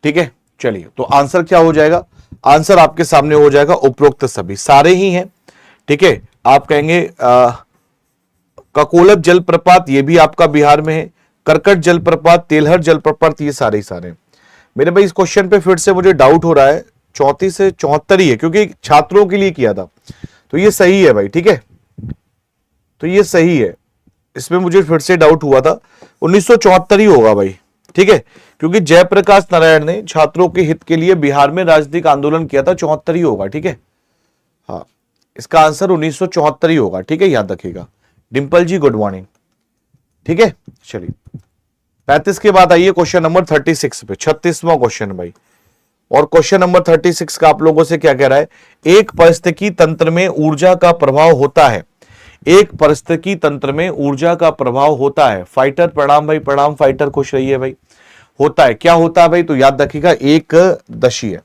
ठीक है, चलिए तो आंसर क्या हो जाएगा, आंसर आपके सामने हो जाएगा उपरोक्त सभी, सारे ही हैं। ठीक है, आप कहेंगे ककोलब जलप्रपात, ये भी आपका बिहार में है, करकट जलप्रपात, तेलहर जलप्रपात, ये सारे ही सारे। मेरे भाई इस क्वेश्चन पे फिर से मुझे डाउट हो रहा है, 34 से 74 ही है क्योंकि छात्रों के लिए किया था, तो ये सही है भाई। ठीक है, तो ये सही है, इसमें मुझे फिर से डाउट हुआ था, 1974 ही होगा भाई। ठीक है, क्योंकि जयप्रकाश नारायण ने छात्रों के हित के लिए बिहार में राजनीतिक आंदोलन किया था, 74 ही होगा। ठीक है, हाँ इसका आंसर 1974 ही होगा। ठीक है, याद रखिएगा। डिंपल जी गुड मॉर्निंग। ठीक है, चलिए 35 के बाद आइए क्वेश्चन नंबर 36 पे, 36वां क्वेश्चन भाई। और क्वेश्चन नंबर 36 का आप लोगों से क्या कह रहा है, एक पारिस्थितिकी तंत्र में ऊर्जा का प्रभाव होता है, एक पारिस्थितिकी तंत्र में ऊर्जा का प्रभाव होता है। फाइटर प्रणाम भाई, प्रणाम फाइटर, खुश रहिए भाई। होता है, क्या होता है भाई, तो याद रखिएगा एक दशीय।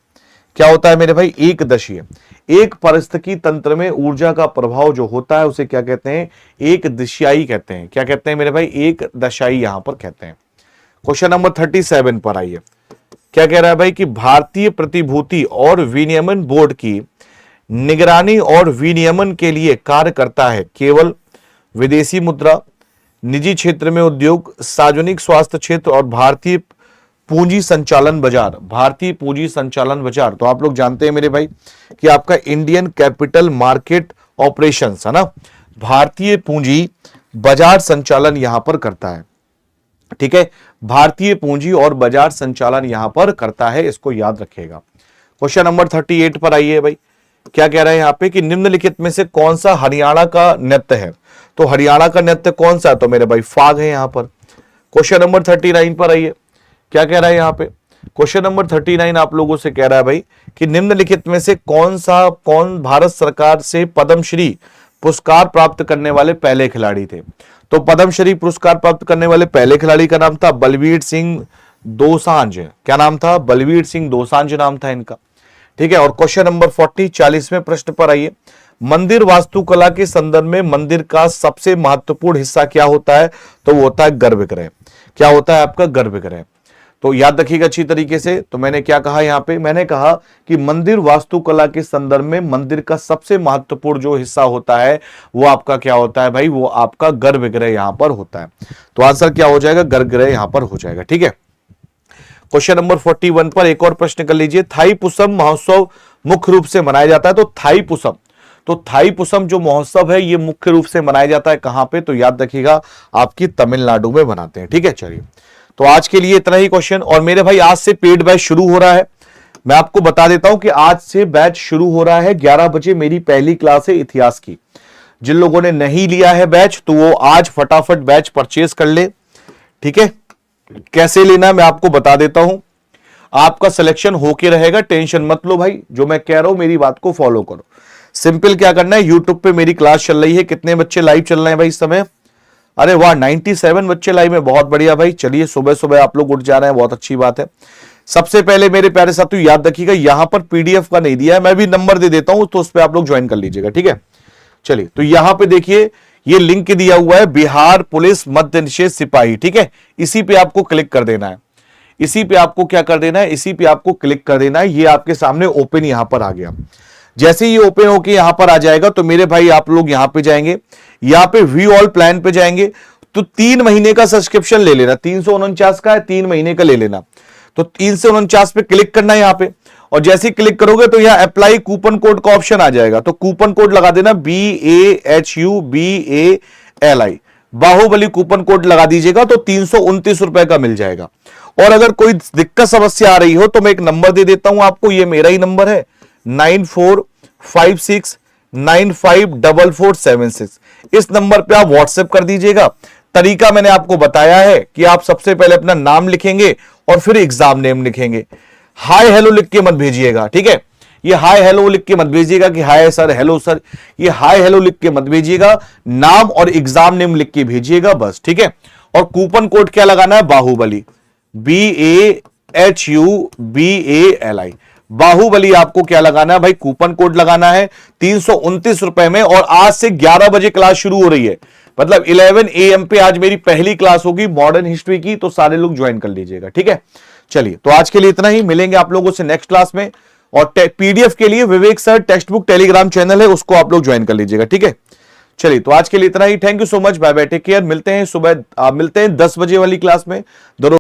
क्या होता है मेरे भाई, एक दशीय। एक पारिस्थितिकी तंत्र में ऊर्जा का प्रभाव जो होता है उसे क्या कहते हैं, एक दिशाई कहते हैं। क्या कहते हैं मेरे भाई, एक दशाई यहां पर कहते हैं। क्वेश्चन नंबर 37 पर आइए, क्या कह रहा है भाई कि भारतीय प्रतिभूति और विनियमन बोर्ड की निगरानी और विनियमन के लिए कार्य करता है केवल विदेशी मुद्रा, निजी क्षेत्र में उद्योग, सार्वजनिक स्वास्थ्य क्षेत्र और भारतीय पूंजी संचालन बाजार। भारतीय पूंजी संचालन बाजार, तो आप लोग जानते हैं मेरे भाई कि आपका इंडियन कैपिटल मार्केट ऑपरेशंस है ना, भारतीय पूंजी बाजार संचालन यहां पर करता है। ठीक है, भारतीय पूंजी और बाजार संचालन यहां पर करता है, इसको याद रखिएगा। क्वेश्चन नंबर 38 पर आइए भाई, क्या कह रहा है यहां पे कि निम्नलिखित में से कौन सा हरियाणा का नृत्य है, तो हरियाणा का नृत्य कौन सा है, तो मेरे भाई फाग है यहां पर। क्वेश्चन नंबर 39 पर आइए, क्या कह रहा है यहां पे, क्वेश्चन नंबर 39 आप लोगों से कह रहा है भाई कि निम्नलिखित में से कौन भारत सरकार से पद्मश्री पुरस्कार प्राप्त करने वाले पहले खिलाड़ी थे। तो पद्मश्री पुरस्कार प्राप्त करने वाले पहले खिलाड़ी का नाम था बलवीर सिंह दोसांझ। क्या नाम था, बलवीर सिंह दोसांझ नाम था इनका। ठीक है, और क्वेश्चन नंबर 40 40वें प्रश्न पर आइए, मंदिर वास्तुकला के संदर्भ में मंदिर का सबसे महत्वपूर्ण हिस्सा क्या होता है, तो वो होता है गर्भगृह। क्या होता है आपका, गर्भगृह। तो याद रखिएगा अच्छी तरीके से। तो मैंने क्या कहा यहां पे, मैंने कहा कि मंदिर वास्तुकला के संदर्भ में मंदिर का सबसे महत्वपूर्ण जो हिस्सा होता है वो आपका क्या होता है भाई, वो आपका गर्भगृह यहां पर होता है। तो आंसर क्या हो जाएगा, गर्भगृह यहां पर हो जाएगा। ठीक है, क्वेश्चन नंबर 41 पर एक और प्रश्न कर लीजिए, थाईपुसम महोत्सव मुख्य रूप से मनाया जाता है, तो थाईपुसम, तो थाईपुसम जो महोत्सव है ये मुख्य रूप से मनाया जाता है कहां पे, तो याद रखिएगा आपकी तमिलनाडु में बनाते हैं। ठीक है, चलिए तो आज के लिए इतना ही क्वेश्चन। और मेरे भाई आज से पेड बैच शुरू हो रहा है, मैं आपको बता देता हूं कि आज से बैच शुरू हो रहा है 11 बजे, मेरी पहली क्लास है इतिहास की। जिन लोगों ने नहीं लिया है बैच तो वो आज फटाफट बैच परचेज कर ले। ठीक है, कैसे लेना है मैं आपको बता देता हूं, आपका सिलेक्शन होके रहेगा, टेंशन मत लो भाई, जो मैं कह रहा हूं मेरी बात को फॉलो करो। सिंपल क्या करना है, यूट्यूब पे मेरी क्लास चल रही है, कितने बच्चे लाइव चल रहे हैं भाई इस समय, अरे वाह 97 बच्चे लाइव में, बहुत बढ़िया भाई। चलिए सुबह सुबह आप लोग उठ जा रहे हैं, बहुत अच्छी बात है। सबसे पहले मेरे प्यारे साथियों याद रखिएगा, यहां पर पीडीएफ का नहीं दिया है, मैं भी नंबर दे देता हूं तो उस पर आप लोग ज्वाइन कर लीजिएगा। ठीक है, चलिए तो यहां पे देखिए ये लिंक दिया हुआ है, बिहार पुलिस मद्य निषेध सिपाही। ठीक है, इसी पे आपको क्लिक कर देना है, इसी पे आपको क्या कर देना है, इसी पे आपको क्लिक कर देना है। ये आपके सामने ओपन यहां पर आ गया। जैसे ये ओपन होके यहां पर आ जाएगा तो मेरे भाई आप लोग यहां पे जाएंगे, यहां पे व्यू ऑल प्लान पे जाएंगे, तो 3 महीने का सब्सक्रिप्शन ले लेना, 349 का है, 3 महीने का ले लेना। तो 349 पे क्लिक करना है यहां पे, और जैसे ही क्लिक करोगे तो यहां अप्लाई कूपन कोड का ऑप्शन आ जाएगा, तो कूपन कोड लगा देना BAHUBALI, बाहुबली कूपन कोड लगा दीजिएगा, तो 329 रुपए का मिल जाएगा। और अगर कोई दिक्कत समस्या आ रही हो तो मैं एक नंबर दे देता हूं आपको, ये मेरा ही नंबर है 9456954476। इस नंबर पे आप व्हाट्सएप कर दीजिएगा। तरीका मैंने आपको बताया है कि आप सबसे पहले अपना नाम लिखेंगे और फिर एग्जाम नेम लिखेंगे। हाय हेलो लिख के मत भेजिएगा, ठीक है, ये हाय हेलो लिख के मत भेजिएगा कि हाय सर हेलो सर, ये हाय हेलो लिख के मत भेजिएगा, नाम और एग्जाम नेम लिख के भेजिएगा बस। ठीक है, और कूपन कोड क्या लगाना है, बाहुबली, BAHUBALI, बाहुबली आपको क्या लगाना है भाई, कूपन कोड लगाना है 329 रुपए में। और आज से 11 बजे क्लास शुरू हो रही है, मतलब 11 AM पे आज मेरी पहली क्लास होगी मॉडर्न हिस्ट्री की, तो सारे लोग ज्वाइन कर लीजिएगा, ठीक है। चलिए, तो आज के लिए इतना ही, मिलेंगे आप लोगों से नेक्स्ट क्लास में। और PDF के लिए Vivek sir text book Telegram channel है, उसको आप लोग ज्वाइन कर लीजिएगा, ठीक है। चलिए, तो आज के लिए इतना ही, thank you so much, bye bye, take care. मिलते हैं सुबह, मिलते हैं 10 बजे वाली क्लास में दोनों।